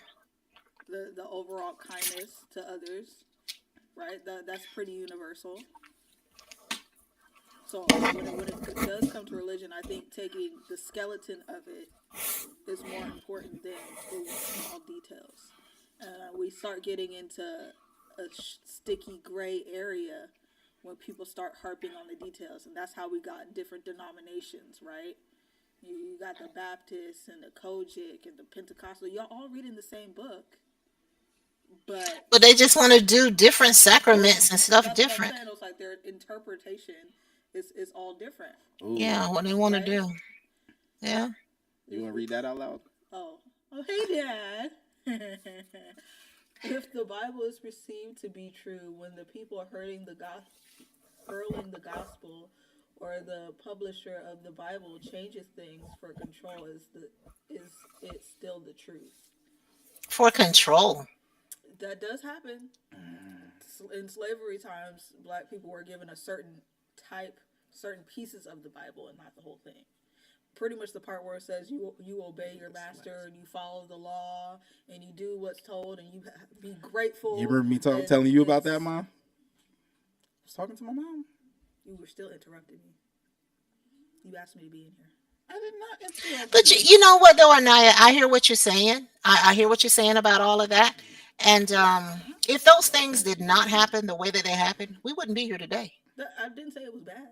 The overall kindness to others, right? That's pretty universal. So when it does come to religion, I think taking the skeleton of it is more important than the small details. We start getting into a sticky gray area when people start harping on the details, and that's how we got different denominations, right? You got the Baptists and the Kojic and the Pentecostal. Y'all all reading the same book, but But they just want to do different sacraments and stuff that's what I'm different. saying. It's like their interpretation is all different, Ooh. Yeah, what they want to right? do. Yeah. You want to read that out loud? Oh, hey, Dad. If the Bible is perceived to be true when the people are hurling the gospel, or the publisher of the Bible changes things for control, is it still the truth? For control. That does happen. In slavery times, black people were given a certain pieces of the Bible, and not the whole thing. Pretty much the part where it says you obey your master and you follow the law and you do what's told and you be grateful. You remember me telling you about that, Mom? I was talking to my mom. You were still interrupting me. You asked me to be in here. I did not interrupt But you know what though, Anaya, I hear what you're saying. I hear what you're saying about all of that. And if those things did not happen the way that they happened, we wouldn't be here today. I didn't say it was bad.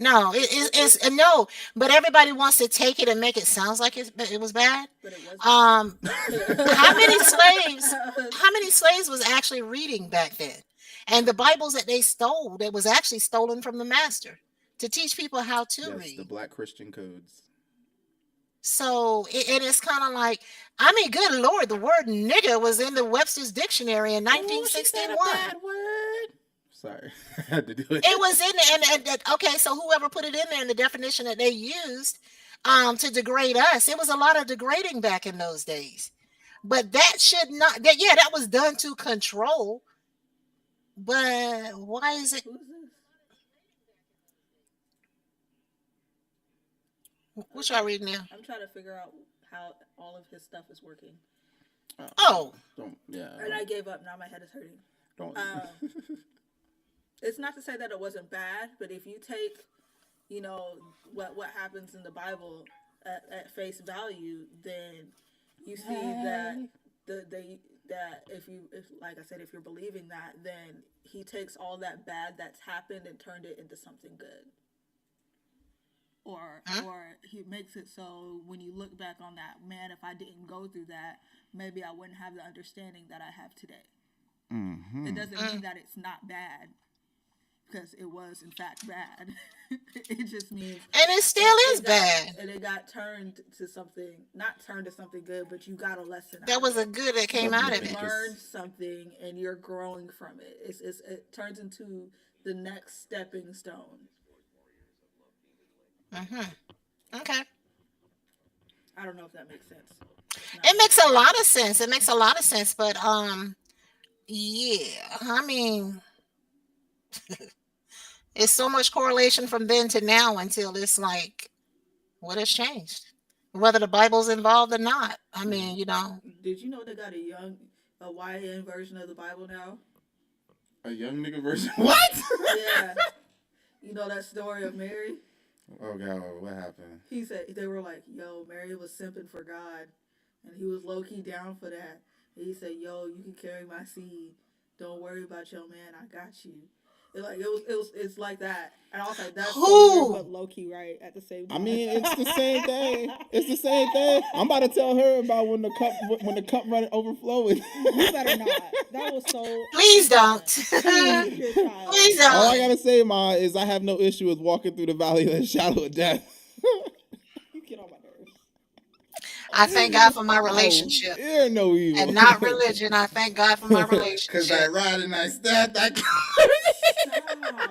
No, it's no. But everybody wants to take it and make it sounds like it was bad. But it wasn't. How many slaves? How many slaves was actually reading back then? And the Bibles that they stole, that was actually stolen from the master to teach people how to Yes, the read. Black Christian codes. So, and it's kind of like, I mean, good Lord, the word nigger was in the Webster's dictionary in Oh, she said a 1961. bad word. Sorry, I had to do it. It was in there, okay, so whoever put it in there in the definition that they used to degrade us, it was a lot of degrading back in those days. But that should not, that, yeah, that was done to control. But why is it? Who's this? What y'all reading now? I'm trying to figure out how all of his stuff is working. Oh, Don't. Yeah. And I gave up. Now my head is hurting. Don't. It's not to say that it wasn't bad, but if you take, what happens in the Bible at face value, then you see that that if like I said, if you're believing that, then he takes all that bad that's happened and turned it into something good. Or he makes it so when you look back on that, man, if I didn't go through that, maybe I wouldn't have the understanding that I have today. Mm-hmm. It doesn't mean that it's not bad, because it was in fact bad. It just means, and it still is bad. and it got turned to something, not turned to something good, but you got a lesson out That of was a it. good that came out of You it. learned something and you're growing from it. It turns into the next stepping stone. Okay. I don't know if that makes sense. It makes a lot of sense. It makes a lot of sense, but yeah, I mean, it's so much correlation from then to now until it's like, what has changed? Whether the Bible's involved or not. I mean, Did you know they got a YN version of the Bible now? A young nigga version. What? Yeah. You know that story of Mary? Oh God, what happened? He said they were like, "Yo, Mary was simping for God, and he was low key down for that." And he said, "Yo, you can carry my seed. Don't worry about your man. I got you." It's like that, and I was like, "That's so weird, but low key right at the same time." I mean, it's the same thing. It's the same thing. I'm about to tell her about when the cup run overflowing. You better not. That was so. please don't. Please Please All I don't. gotta say, Ma, is I have no issue with walking through the valley of the shadow of death. You get on my nerves. I thank God for my relationship Fear no evil. and not religion. I thank God for my Cause relationship. I ride and I stab that.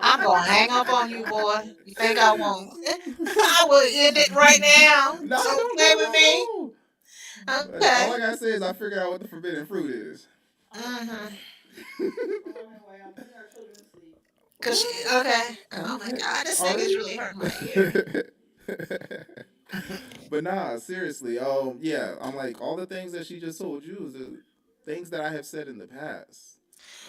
I'm gonna hang up on you, boy. You think I won't? I will end it right now. No, It's no, okay with me. no. Okay. All I gotta say is I figured out what the forbidden fruit is. Mm-hmm. Anyway, I'm putting our children to sleep. Okay. Oh my God, this thing is really hurting my ear. But nah, seriously. Yeah, I'm like all the things that she just told you is the things that I have said in the past.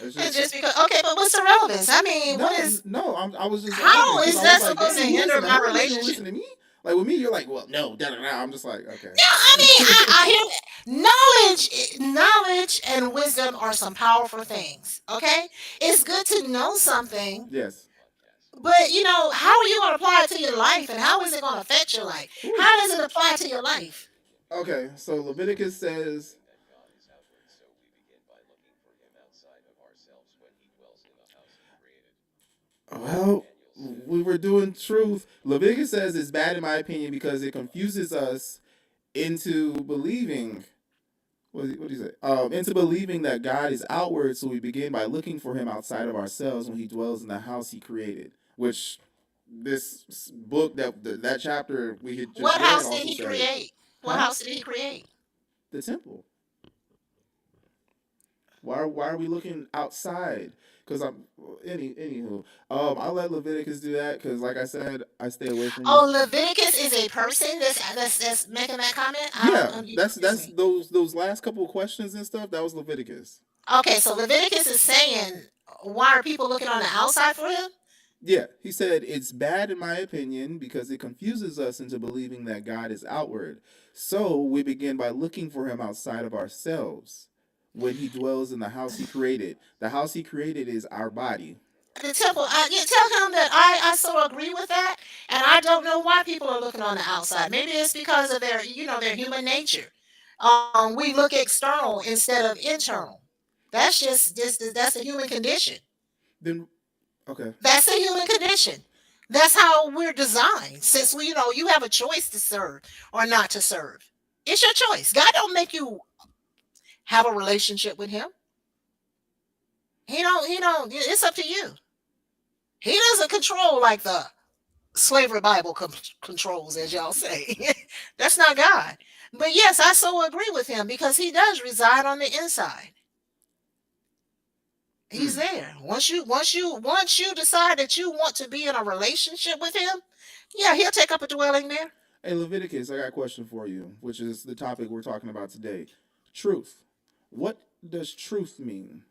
It's It's just just because. Okay, but what's the relevance? I mean, no, what is? no. I was just How laughing because is I that was like, supposed to damn, you hinder listen to my her, but you don't relationship? listen to me. Like with me, you're like, well, no, da da da. I'm just like, okay. No, I mean, I hear knowledge and wisdom are some powerful things. Okay, it's good to know something, Yes. but how are you going to apply it to your life, and how is it going to affect your life? Ooh. How does it apply to your life? Okay, so Leviticus says, well, we were doing truth. Leviticus says it's bad in my opinion because it confuses us into believing. What do you say? Into believing that God is outward, so we begin by looking for Him outside of ourselves when He dwells in the house He created. Which this book that chapter we had just What read house did also he said, create? What huh? house did he create? The temple. Why are we looking outside? Because anywho, I'll let Leviticus do that because, like I said, I stay away from you. Oh, Leviticus is a person that's making that comment. Yeah, Excuse that's me. those last couple of questions and stuff. That was Leviticus. Okay, so Leviticus is saying, why are people looking on the outside for him? Yeah, he said it's bad in my opinion because it confuses us into believing that God is outward. So we begin by looking for Him outside of ourselves when He dwells in the house He created. The house He created is our body. The temple. Yeah, tell him that I so agree with that, and I don't know why people are looking on the outside. Maybe it's because of their human nature. We look external instead of internal. That's the human condition. Then okay. That's the human condition. That's how we're designed. Since we, you have a choice to serve or not to serve. It's your choice. God don't make you have a relationship with him. He don't, it's up to you. He doesn't control like the slavery Bible controls, as y'all say. That's not God. But yes, I so agree with him because he does reside on the inside. He's Hmm. there. Once you decide that you want to be in a relationship with him, yeah, he'll take up a dwelling there. Hey, Leviticus, I got a question for you, which is the topic we're talking about today. Truth. What does truth mean?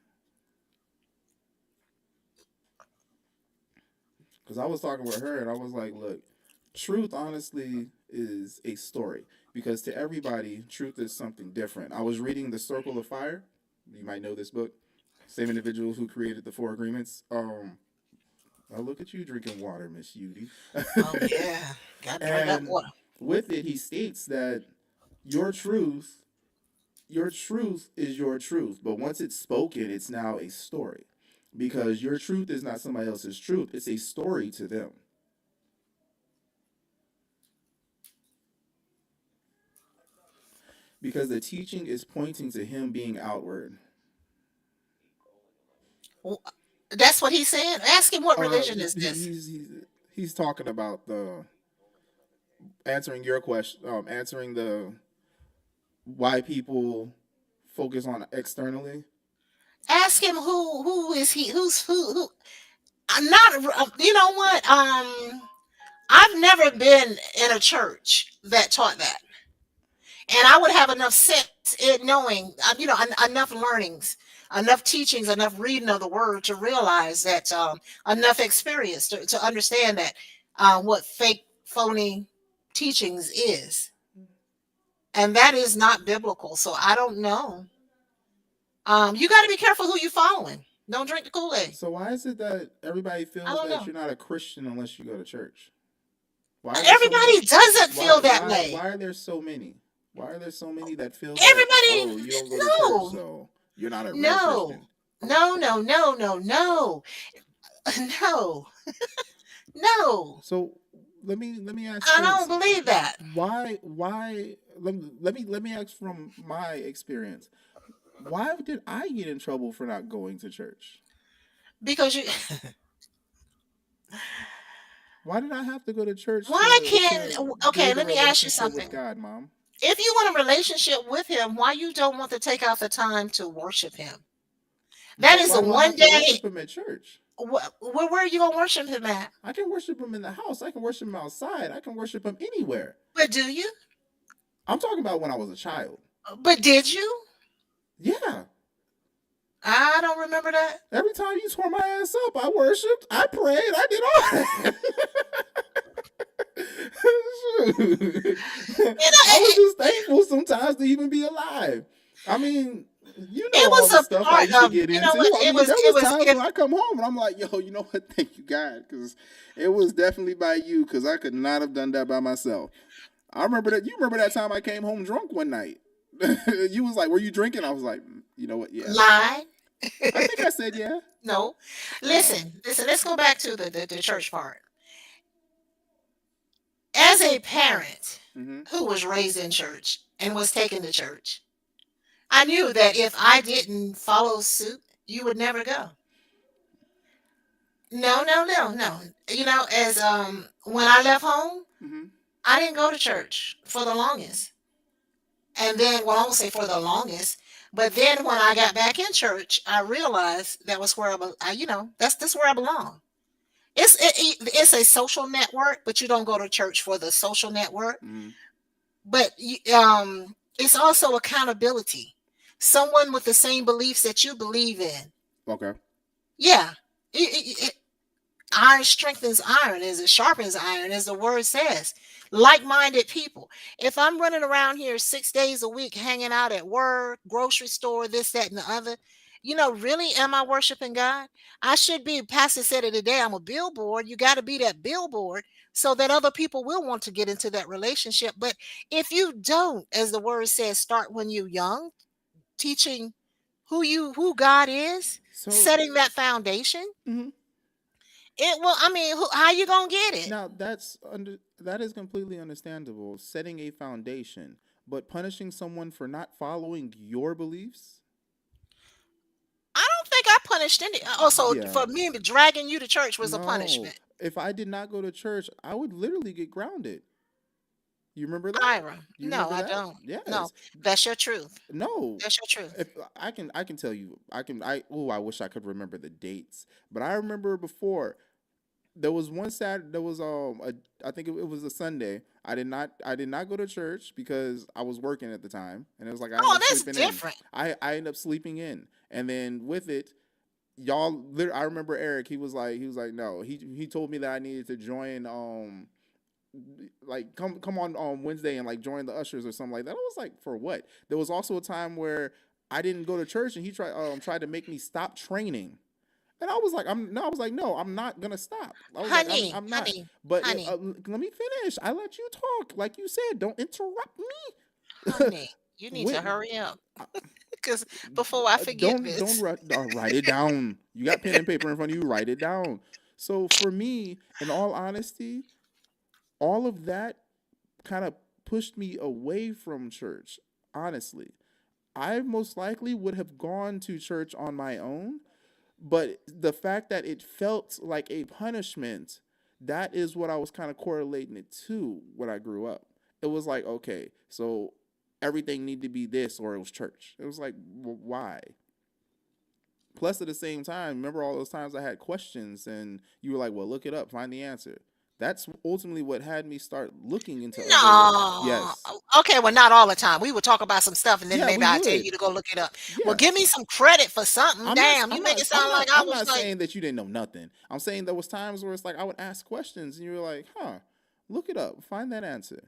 Because I was talking with her and I was like, look, truth honestly is a story. Because to everybody, truth is something different. I was reading The Circle of Fire. You might know this book. Same individual who created the Four Agreements. Oh, look at you drinking water, Miss Eudy. Oh yeah, got to drink that And water. with it, he states that your truth, your truth is your truth. But once it's spoken, it's now a story. Because your truth is not somebody else's truth, it's a story to them. Because the teaching is pointing to him being outward. W- That's what he's saying. Ask him what religion is this. He's talking about the answering your question, answering the why people focus on externally. Ask him who is he? Who? I'm not. You know what? I've never been in a church that taught that, and I would have enough sense in knowing, enough learnings, enough teachings, enough reading of the word to realize that, enough experience to understand that, what fake, phony teachings is, and that is not biblical. So I don't know. You got to be careful who you following. Don't drink the Kool Aid. So why is it that everybody I feels don't that know. you're not a Christian unless you go to church? Why are there so many? Everybody doesn't Why feel that why way. why are there so many? Why are there so many that feels like, Everybody, oh, you don't go to church, no, so you're not a real no, Christian? no, no, no, no, no, no, no. So let me ask I don't this: believe that why let me ask from my experience. Why did I get in trouble for not going to church? because you. Why did I have to go to church Why to can? Okay, build a let me ask you relationship with something. God, Mom? If you want a relationship with him, why you don't want to take out the time to worship him? That But is why a do I one have to day. worship Him at church? Where are you gonna worship him at? I can worship Him in the house. I can worship Him outside. I can worship Him anywhere. But do you? I'm talking about when I was a child. But did you? Yeah. I don't remember that. Every time you tore my ass up, I worshipped, I prayed, I did all that. You know, I was just thankful sometimes to even be alive. I mean, you know it all was the a stuff I part used to of. get You know what? into. I It mean, was. there It was was. times It, when I come home and I'm like, yo, you know what? Thank you, God, because it was definitely by you, because I could not have done that by myself. I remember that. You remember that time I came home drunk one night? You was like, "Were you drinking?" I was like, "You know what? Yeah." lie. I think I said yeah. No. Oh. Listen. Let's go back to the church part. As a parent Mm-hmm. who was raised in church and was taken to church, I knew that if I didn't follow suit, you would never go. No, no, no, no. As when I left home, Mm-hmm. I didn't go to church for the longest. And then, well, I won't say for the longest, but then when I got back in church, I realized that was where that's where I belong. It's a social network, but you don't go to church for the social network. Mm-hmm. But it's also accountability. Someone with the same beliefs that you believe in. Okay. Yeah. Iron strengthens iron as it sharpens iron, as the word says. Like-minded people. If I'm running around here 6 days a week, hanging out at work, grocery store, this, that, and the other, really, am I worshiping God? I should be. Pastor said it today. I'm a billboard. You got to be that billboard so that other people will want to get into that relationship. But if you don't, as the word says, start when you're young, teaching who God is, So, setting that foundation, mm-hmm. It will. I mean, how you gonna get it? Now that is completely understandable, setting a foundation, but punishing someone for not following your beliefs? I don't think I punished any. Oh, so Yeah. for me dragging you to church was a No. punishment, If I did not go to church, I would literally get grounded. You remember that? Ira. You No, remember I that? don't. No, Yes. that's your truth. No. That's your truth. If I can tell you, I wish I could remember the dates, but I remember before there was one Saturday. There was I think it was a Sunday. I did not go to church because I was working at the time, and it was like I ended Oh, up that's sleeping in. different, I ended up sleeping in, and then with it, I remember Eric. He was like no. He told me that I needed to join like come on Wednesday and like join the ushers or something like that. I was like, for what? There was also a time where I didn't go to church and he tried to make me stop training. And I was like, I was like, no, I'm not gonna stop. I was like, honey, I'm not. honey, But honey, let me finish. I let you talk, like you said. Don't interrupt me. honey. You need to With hurry up because before I forget don't this. write it down. You got pen and paper in front of you. Write it down. So for me, in all honesty, all of that kind of pushed me away from church. Honestly, I most likely would have gone to church on my own, but the fact that it felt like a punishment, that is what I was kind of correlating it to when I grew up. It was like, okay, so everything needed to be this or it was church. It was like, why? Plus, at the same time, remember all those times I had questions and you were like, well, look it up, find the answer. That's ultimately what had me start looking into other. No. Yes. Okay, well, not all the time. We would talk about some stuff, and then Yeah, maybe we I'll tell would. you to go look it up. Well, Yeah. give me some credit for something. Damn, you make it sound like I I'm was not like, saying that you didn't know nothing. I'm saying there was times where it's like I would ask questions and you were like, huh, look it up, find that answer.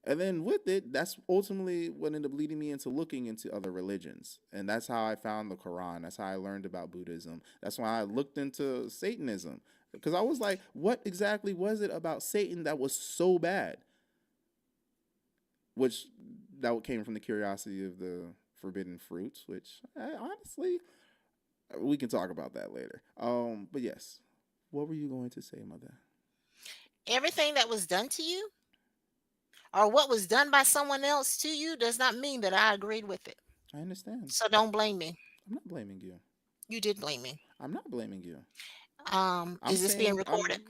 And then with it, that's ultimately what ended up leading me into looking into other religions. And that's how I found the Quran. That's how I learned about Buddhism. That's why I looked into Satanism. Because I was like, what exactly was it about Satan that was so bad? Which that came from the curiosity of the forbidden fruits, which honestly, we can talk about that later. But yes, what were you going to say, mother? everything that was done to you or what was done by someone else to you does not mean that I agreed with it. I understand. So don't blame me. I'm not blaming you. You did blame me. I'm not blaming you. I'm Is this being saying recorded?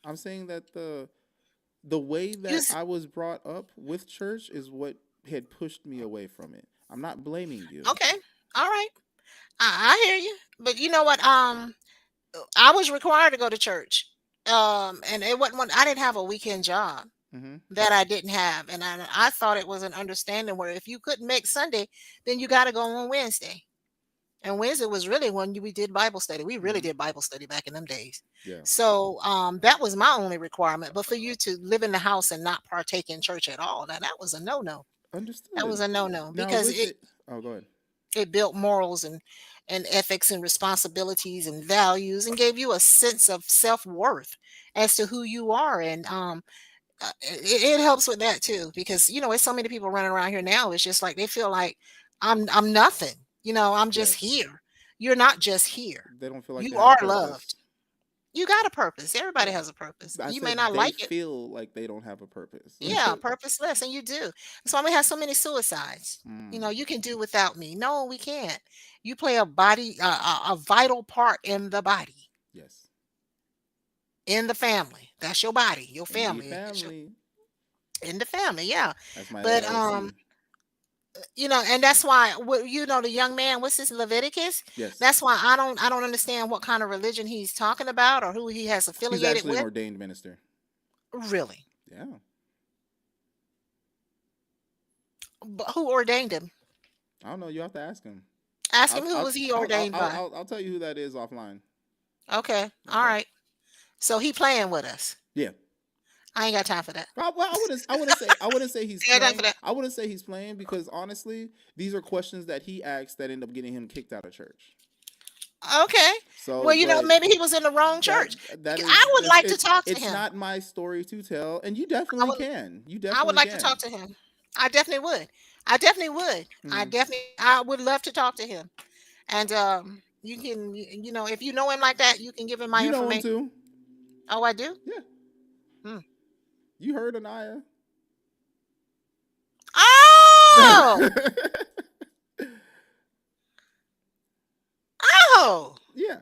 I'm saying that the way You that s- I was brought up with church is what had pushed me away from it. I'm not blaming you. okay? All right. I hear you. But you know what? I was required to go to church. And it wasn't one. I didn't have a weekend job Mm-hmm. that I didn't have, and I thought it was an understanding where if you couldn't make Sunday, then you got to go on Wednesday. And Wednesday was really when we did Bible study. We really Mm-hmm. did Bible study back in them days. Yeah. So that was my only requirement. But for you to live in the house and not partake in church at all, now that was a no no. That was Understood. a no no Now because with it, oh, go ahead. it built morals and ethics and responsibilities and values and gave you a sense of self-worth as to who you are and it helps with that too because there's so many people running around here now it's just like they feel like I'm nothing, I'm just Yes. here. You're not just here. They don't feel like they You have a are loved. purpose. You got a purpose. Everybody Yeah. has a purpose. I You may said not they like it. feel like they don't have a purpose. Yeah, purposeless, and you do. That's why we have so many suicides. Mm, You can do without me. No, we can't. You play a vital part in the body, yes. in the family. That's your body, your In the family. family, In the family, yeah. that's my But LLC. and that's why the young man, what's this Leviticus? Yes. That's why I don't understand what kind of religion he's talking about or who he has He's affiliated actually an with. ordained minister. Really? Yeah. But who ordained him? I don't know. You have to ask him. Ask him who was he ordained by. I'll tell you who that is offline. Okay. All Okay. right. So he playing with us. Yeah. I ain't got time for that. Well, I wouldn't say he's Ain't got time for playing. that. I wouldn't say he's playing because honestly, these are questions that he asked that end up getting him kicked out of church. Okay. So, Well, but maybe he was in the wrong that church. that I is would like to talk to it's him. not my story to tell, and you I definitely would can. You I would definitely like to talk can. to him. I definitely would. I definitely would. Hmm. I would love to talk to him. And you can if you know him like that, you can give him my You know him information. too. Oh, I do. Yeah, Hmm. you heard Anaya. Oh, oh. Yeah.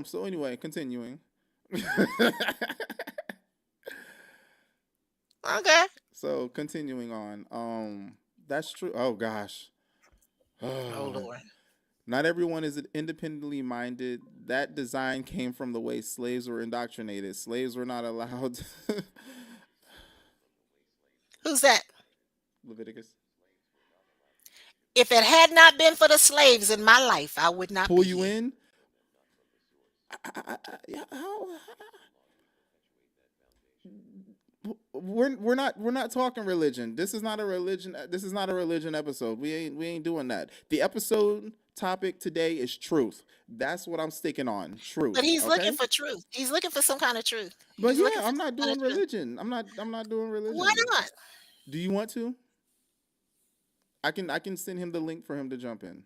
So anyway, continuing. Okay. So continuing on. That's true. Oh gosh. Oh Lord. Not everyone is independently minded. That design came from the way slaves were indoctrinated. Slaves were not allowed. Who's that? Leviticus. If it had not been for the slaves in my life, I would not Pull be you here. in. How? We're not talking religion. This is not a religion. This is not a religion episode. We ain't doing that. The episode topic today is truth. That's what I'm sticking on. But Truth. he's looking Okay. for truth. He's looking for some kind of truth. But He's yeah, looking for I'm some not kind of doing truth. religion. I'm not doing Why religion. not? Do you want to? I can send him the link for him to jump in.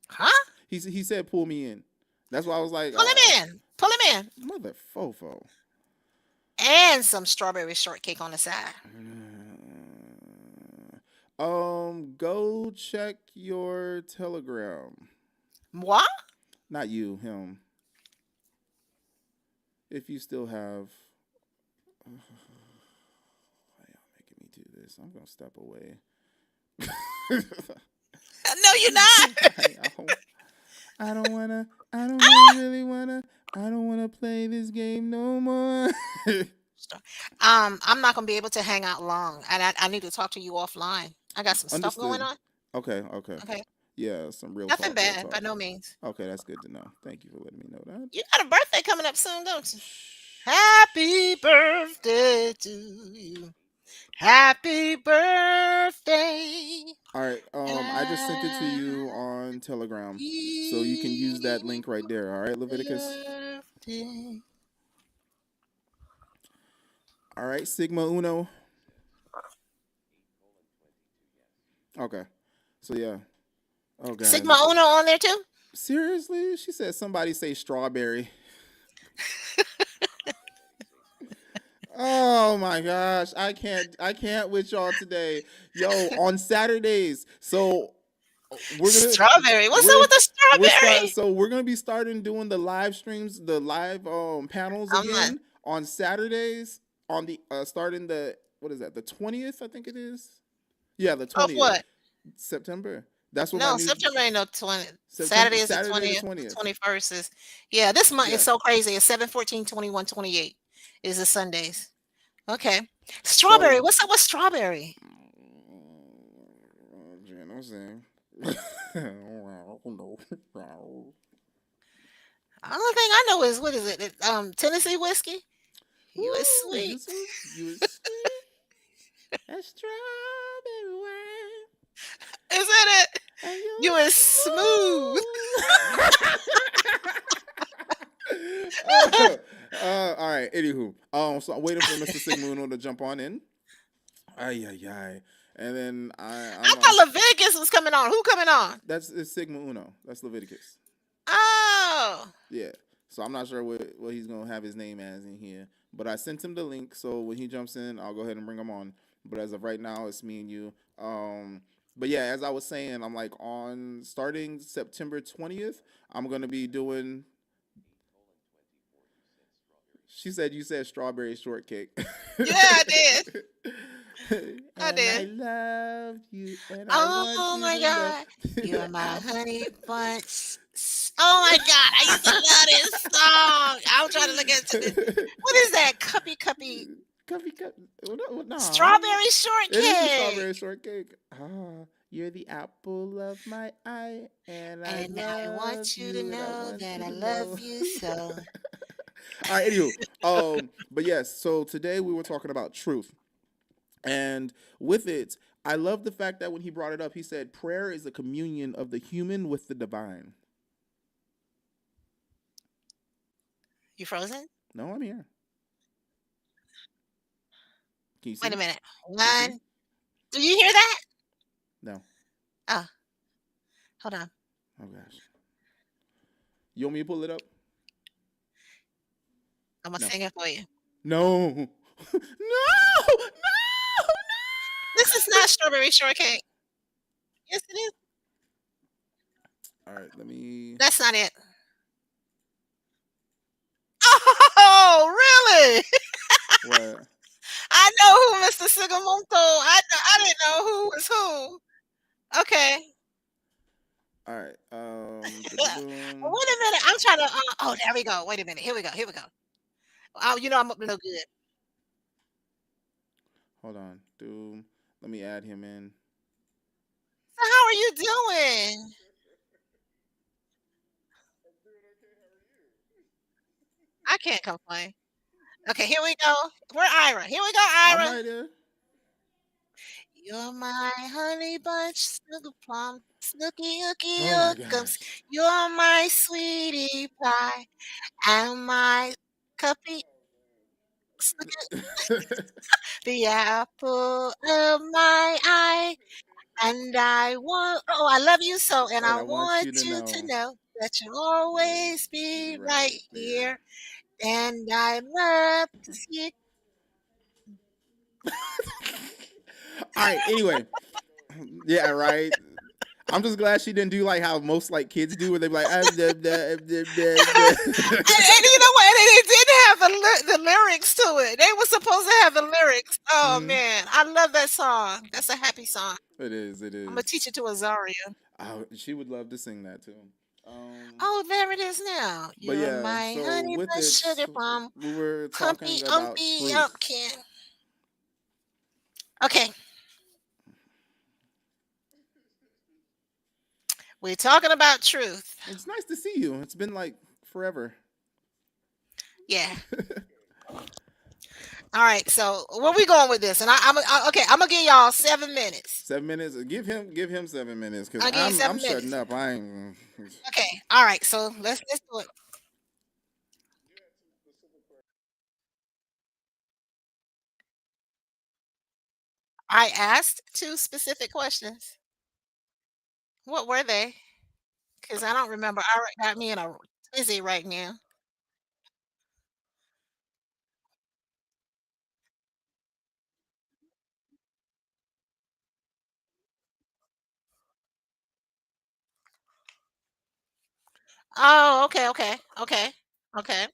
Huh? He said pull me in. That's why I was like, Pull him in. Pull him in. mother fofo. And some strawberry shortcake on the side. Go check your Telegram. What? Not you, him. If you still have. Why y'all making me do this? I'm gonna step away. No, you're not. I don't wanna. I don't really wanna. I don't wanna play this game no more. I'm not gonna be able to hang out long, and I need to talk to you offline. I got some stuff going Understood. on. Okay. Okay. Okay, Yeah, some real nothing talk. Real bad by talk. no means. Okay, that's good to know. Thank you for letting me know that. You got a birthday coming up soon, don't you? Happy birthday to you. Happy birthday. All right. I just sent it to you on Telegram, so you can use that link right there. All right, Leviticus. Birthday. All right, Sigma Uno. Okay. So yeah. Oh god. Sigma Uno on there too? Seriously? She said somebody say strawberry. Oh my gosh. I can't with y'all today. Yo, on Saturdays. So we're gonna Strawberry. What's up we're with the strawberry? we're gonna be starting doing the live streams, the live panels I'm not. again on Saturdays on the starting the what is that, the 20th, I think it is. Yeah, the Of 20th what? September. That's what my No, new September ain't no 20. September Saturday is the Saturday the 20th. The 20th. 21st is, yeah, this month is Yeah. so crazy. It's 7, 14, 21, 28 is the Sundays. Okay. Strawberry. So What's up with strawberry? Jen, I'm saying. The only thing I know is, what is it? Tennessee whiskey? You is Ooh, sweet. you was sweet. That strawberry wine. Isn't it? And You you're is smooth. all right. Anywho, so I'm waiting for Mr. Sigmuno to jump on in. Ay ay ay. And then I I'm thought Leviticus was coming on. Who coming on? it's Sigma Uno. That's Leviticus. Oh. Yeah. So I'm not sure what he's gonna have his name as in here, but I sent him the link. So when he jumps in, I'll go ahead and bring him on. But as of right now, it's me and you. But yeah, as I was saying, I'm like on starting September 20th, I'm gonna be doing. She said you said strawberry shortcake. Yeah, I did. And I I did. love you, and I want Oh you my to God. know. You're my honey bunch. Oh my God. I used to love this song. I'm trying to look into this. What is that? Cuppy cuppy Coffee cup. Nah. strawberry It is the shortcake. strawberry shortcake. You're the apple of my eye, and I And I love want you to you, and I know want that you I to love know. you so. All right, anywho. But yes, so today we were talking about truth. And with it, I love the fact that when he brought it up, he said prayer is a communion of the human with the divine. You frozen? No, I'm here. Can you Wait a see? minute. Can you see? One. Do you hear that? No. Oh, hold on. Oh gosh. You want me to pull it up? I'm gonna No. sing it for you. No. No. No. This is not strawberry shortcake. Yes, it is. All right, let me. That's not it. Oh, really? What? I know who Mr. Sigamonto. I didn't know who was who. Okay. All right. Well, Da-da-boom. wait a minute. I'm trying to. Oh, there we go. Wait a minute. Here we go. Here we go. Oh, I'm up to no good. Hold on. Doom. Let me add him in. So how are you doing? I can't complain. Okay, here we go. We're Ira. Here we go, I'm Ira. right here. You're my honey bunch, snuggle plum, snooky ooky Oh my ookums. gosh. You're my sweetie pie, and my cuppy, snooky, the apple of my eye. And I want, oh, I love you so, and And I I want want you to you to know. know that you'll Always always be be right right there. here. And I love to see All right. Anyway. Yeah. Right. I'm just glad she didn't do like how most like kids do, where they be like, ah, blah, blah, blah, blah, and you know what? And it didn't have the lyrics to it. They were supposed to have the lyrics. Oh Mhm. man, I love that song. That's a happy song. It is. It I'm gonna is. teach it to Azaria. Oh, she would love to sing that too. Um, Oh, there it is now. but You're yeah. my So honey with bun it, sugar plum, we were humpy talking about umpy truth. umpkin. Okay, we're talking about truth. It's nice to see you. It's been like forever. Yeah. All right. So where we going with this? And okay. I'm gonna give y'all 7 minutes. 7 minutes. Give him 7 minutes because I'll give you I'm seven shutting minutes. up. I ain't. Okay. All right. So let's do it. I asked two specific questions. What were they? Because I don't remember. Got me in a tizzy right now. Oh, okay, okay, okay, okay.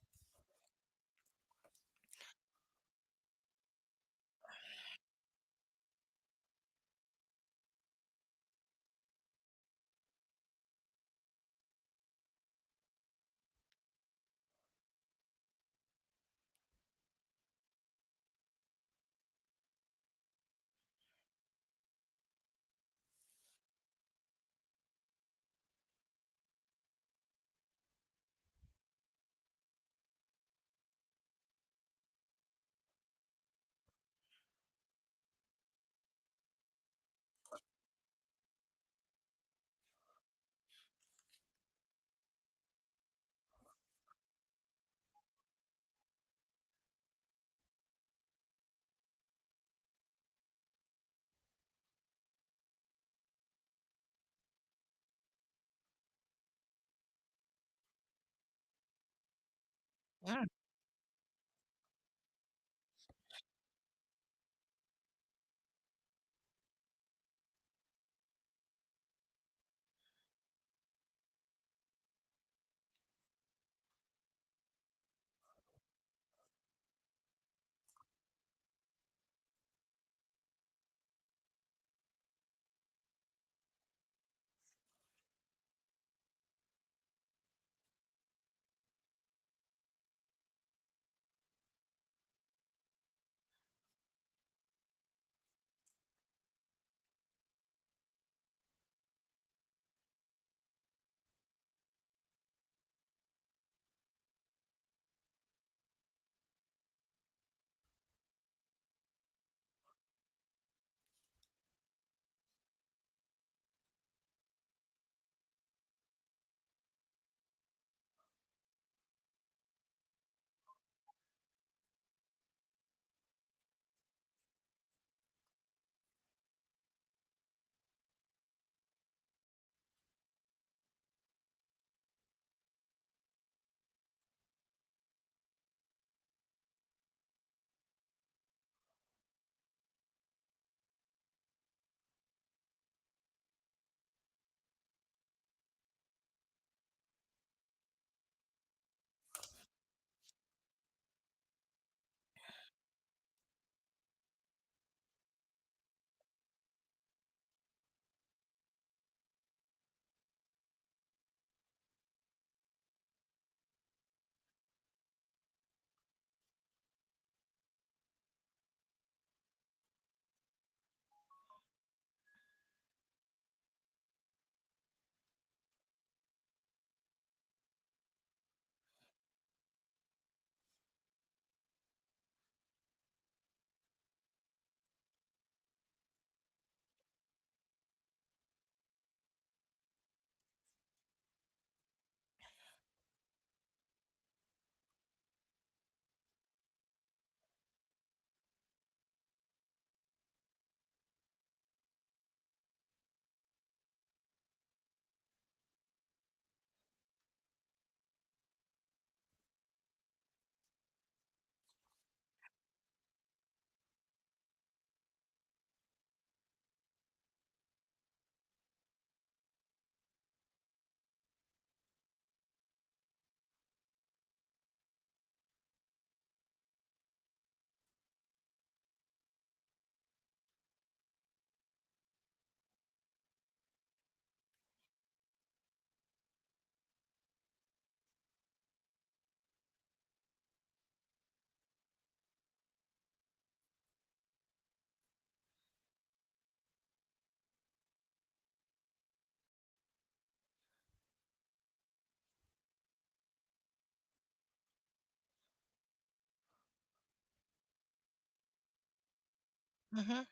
Mm. Mhm.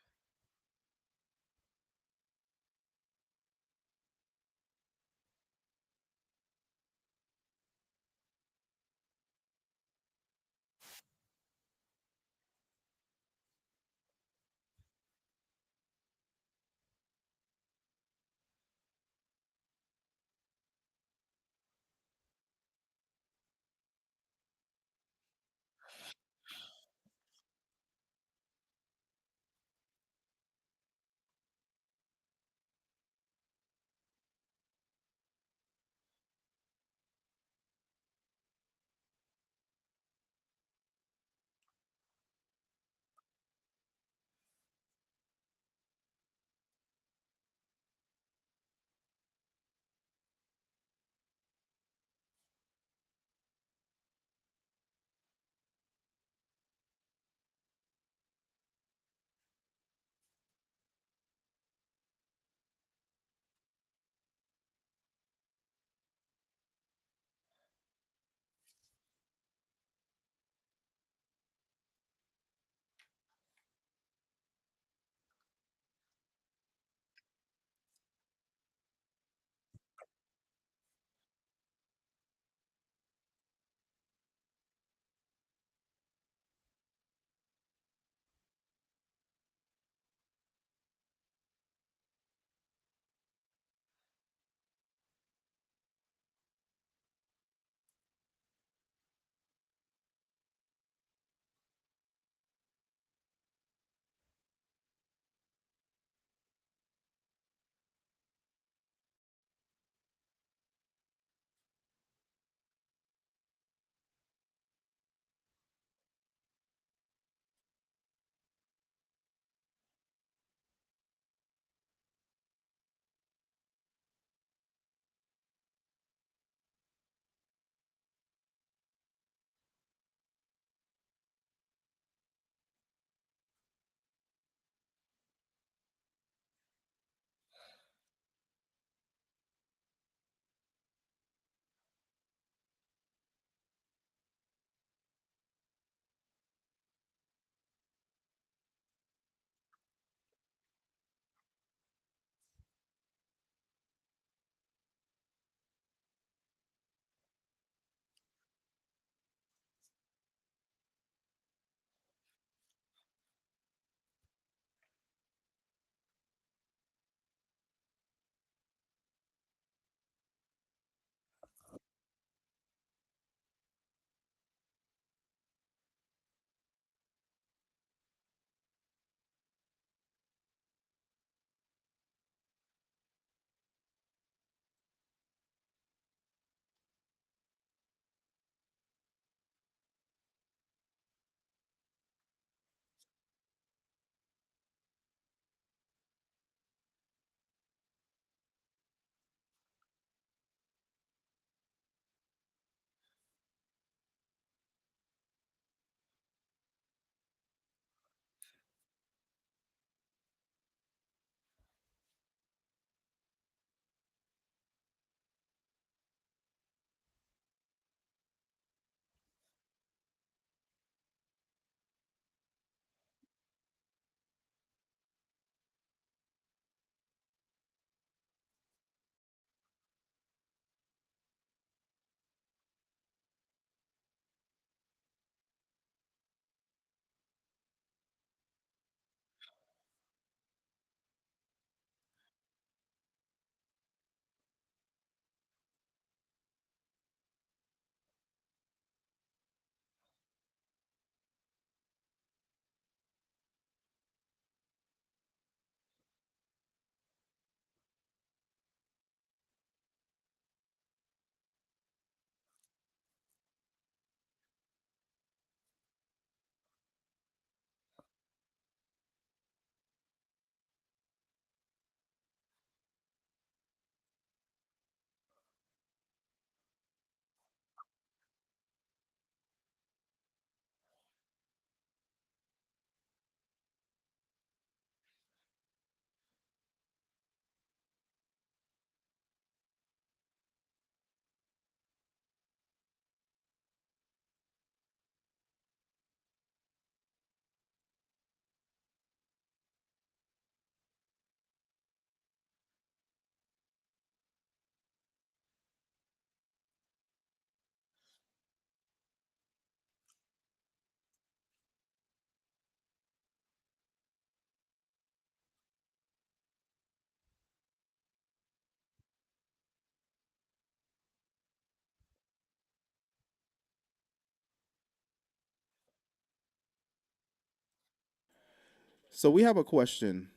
So we have a question.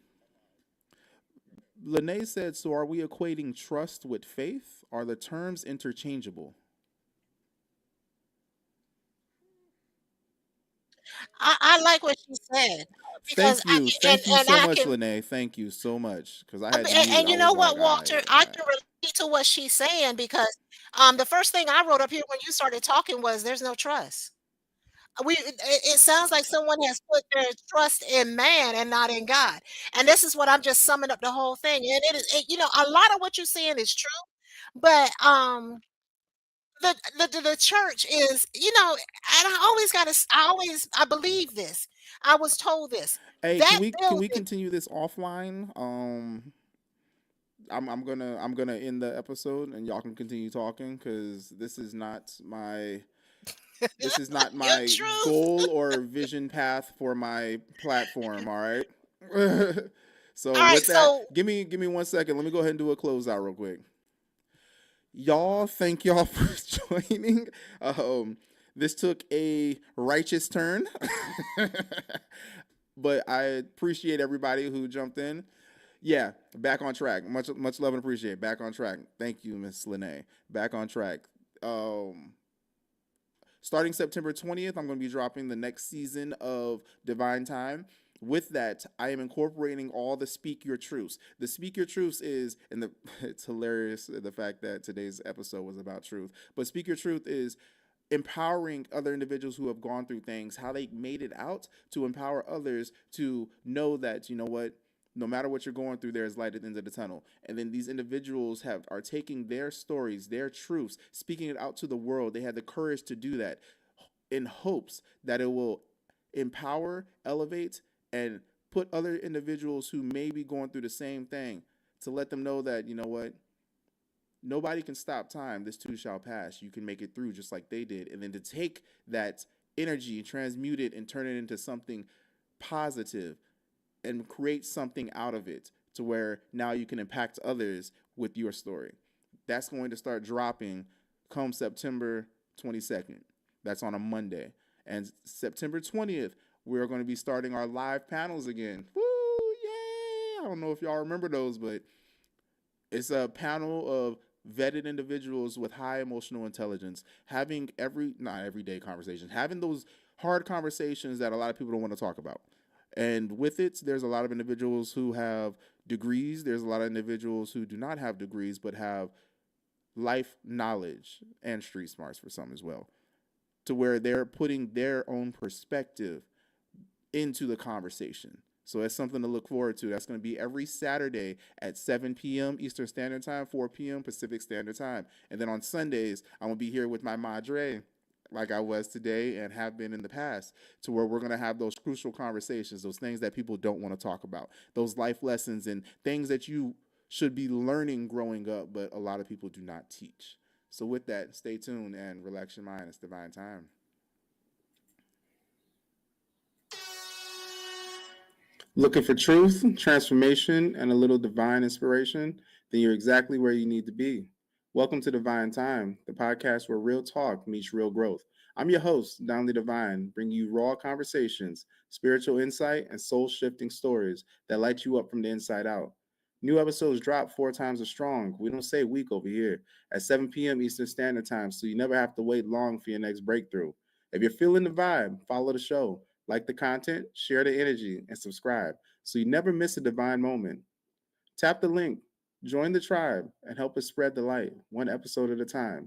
Lene said, "So are we equating trust with faith? Are the terms interchangeable?" I like what she said because Thank you and so I much, can Lene. Thank you so much. Because I had to mute. and I you know was what, like, Walter, I can relate to what she's saying because the first thing I wrote up here when you started talking was there's no trust. It sounds like someone has put their trust in man and not in God. And this is what I'm just summing up the whole thing. And you know, a lot of what you're saying is true, but the church is, you know, and I believe this. I was told this. "Hey, That can we building, continue this offline? I'm gonna end the episode and y'all can continue talking because this is not your my truth. goal or vision path for my platform. All right. So All right, with that, so give me 1 second. Let me go ahead and do a closeout real quick. Y'all, thank y'all for joining. This took a righteous turn, but I appreciate everybody who jumped in. Yeah, back on track. Much love and appreciate. Back on track. Thank you, Miss Lene. Back on track. Um, Starting September 20th, I'm going to be dropping the next season of Divine Time. With that, I am incorporating all the Speak Your Truths. The Speak Your Truths is, and it's hilarious the fact that today's episode was about truth, but Speak Your Truth is empowering other individuals who have gone through things, how they made it out, to empower others to know that, you know what, no matter what you're going through, there is light at the end of the tunnel. And then these individuals are taking their stories, their truths, speaking it out to the world. They had the courage to do that in hopes that it will empower, elevate, and put other individuals who may be going through the same thing, to let them know that, you know what, nobody can stop time. This too shall pass. You can make it through just like they did. And then to take that energy, transmute it, and turn it into something positive and create something out of it to where now you can impact others with your story. That's going to start dropping come September 22nd. That's on a Monday. And September 20th, we're going to be starting our live panels again. Woo, yeah. I don't know if y'all remember those, but it's a panel of vetted individuals with high emotional intelligence having not everyday conversations, having those hard conversations that a lot of people don't want to talk about. And with it, there's a lot of individuals who have degrees. There's a lot of individuals who do not have degrees, but have life knowledge and street smarts for some as well, to where they're putting their own perspective into the conversation. So that's something to look forward to. That's going to be every Saturday at 7 p.m. Eastern Standard Time, 4 p.m. Pacific Standard Time. And then on Sundays, I'm going to be here with my madre, like I was today and have been in the past, to where we're going to have those crucial conversations, those things that people don't want to talk about, those life lessons and things that you should be learning growing up, but a lot of people do not teach. So with that, stay tuned and relax your mind. It's divine time. Looking for truth, transformation, and a little divine inspiration? Then you're exactly where you need to be. Welcome to Divine Time, the podcast where real talk meets real growth. I'm your host, Danli Divine, bringing you raw conversations, spiritual insight, and soul shifting stories that light you up from the inside out. New episodes drop 4 times as strong. We don't say week over here at 7 p.m. Eastern Standard Time, so you never have to wait long for your next breakthrough. If you're feeling the vibe, follow the show. Like the content, share the energy, and subscribe so you never miss a divine moment. Tap the link, join the tribe, and help us spread the light, one episode at a time.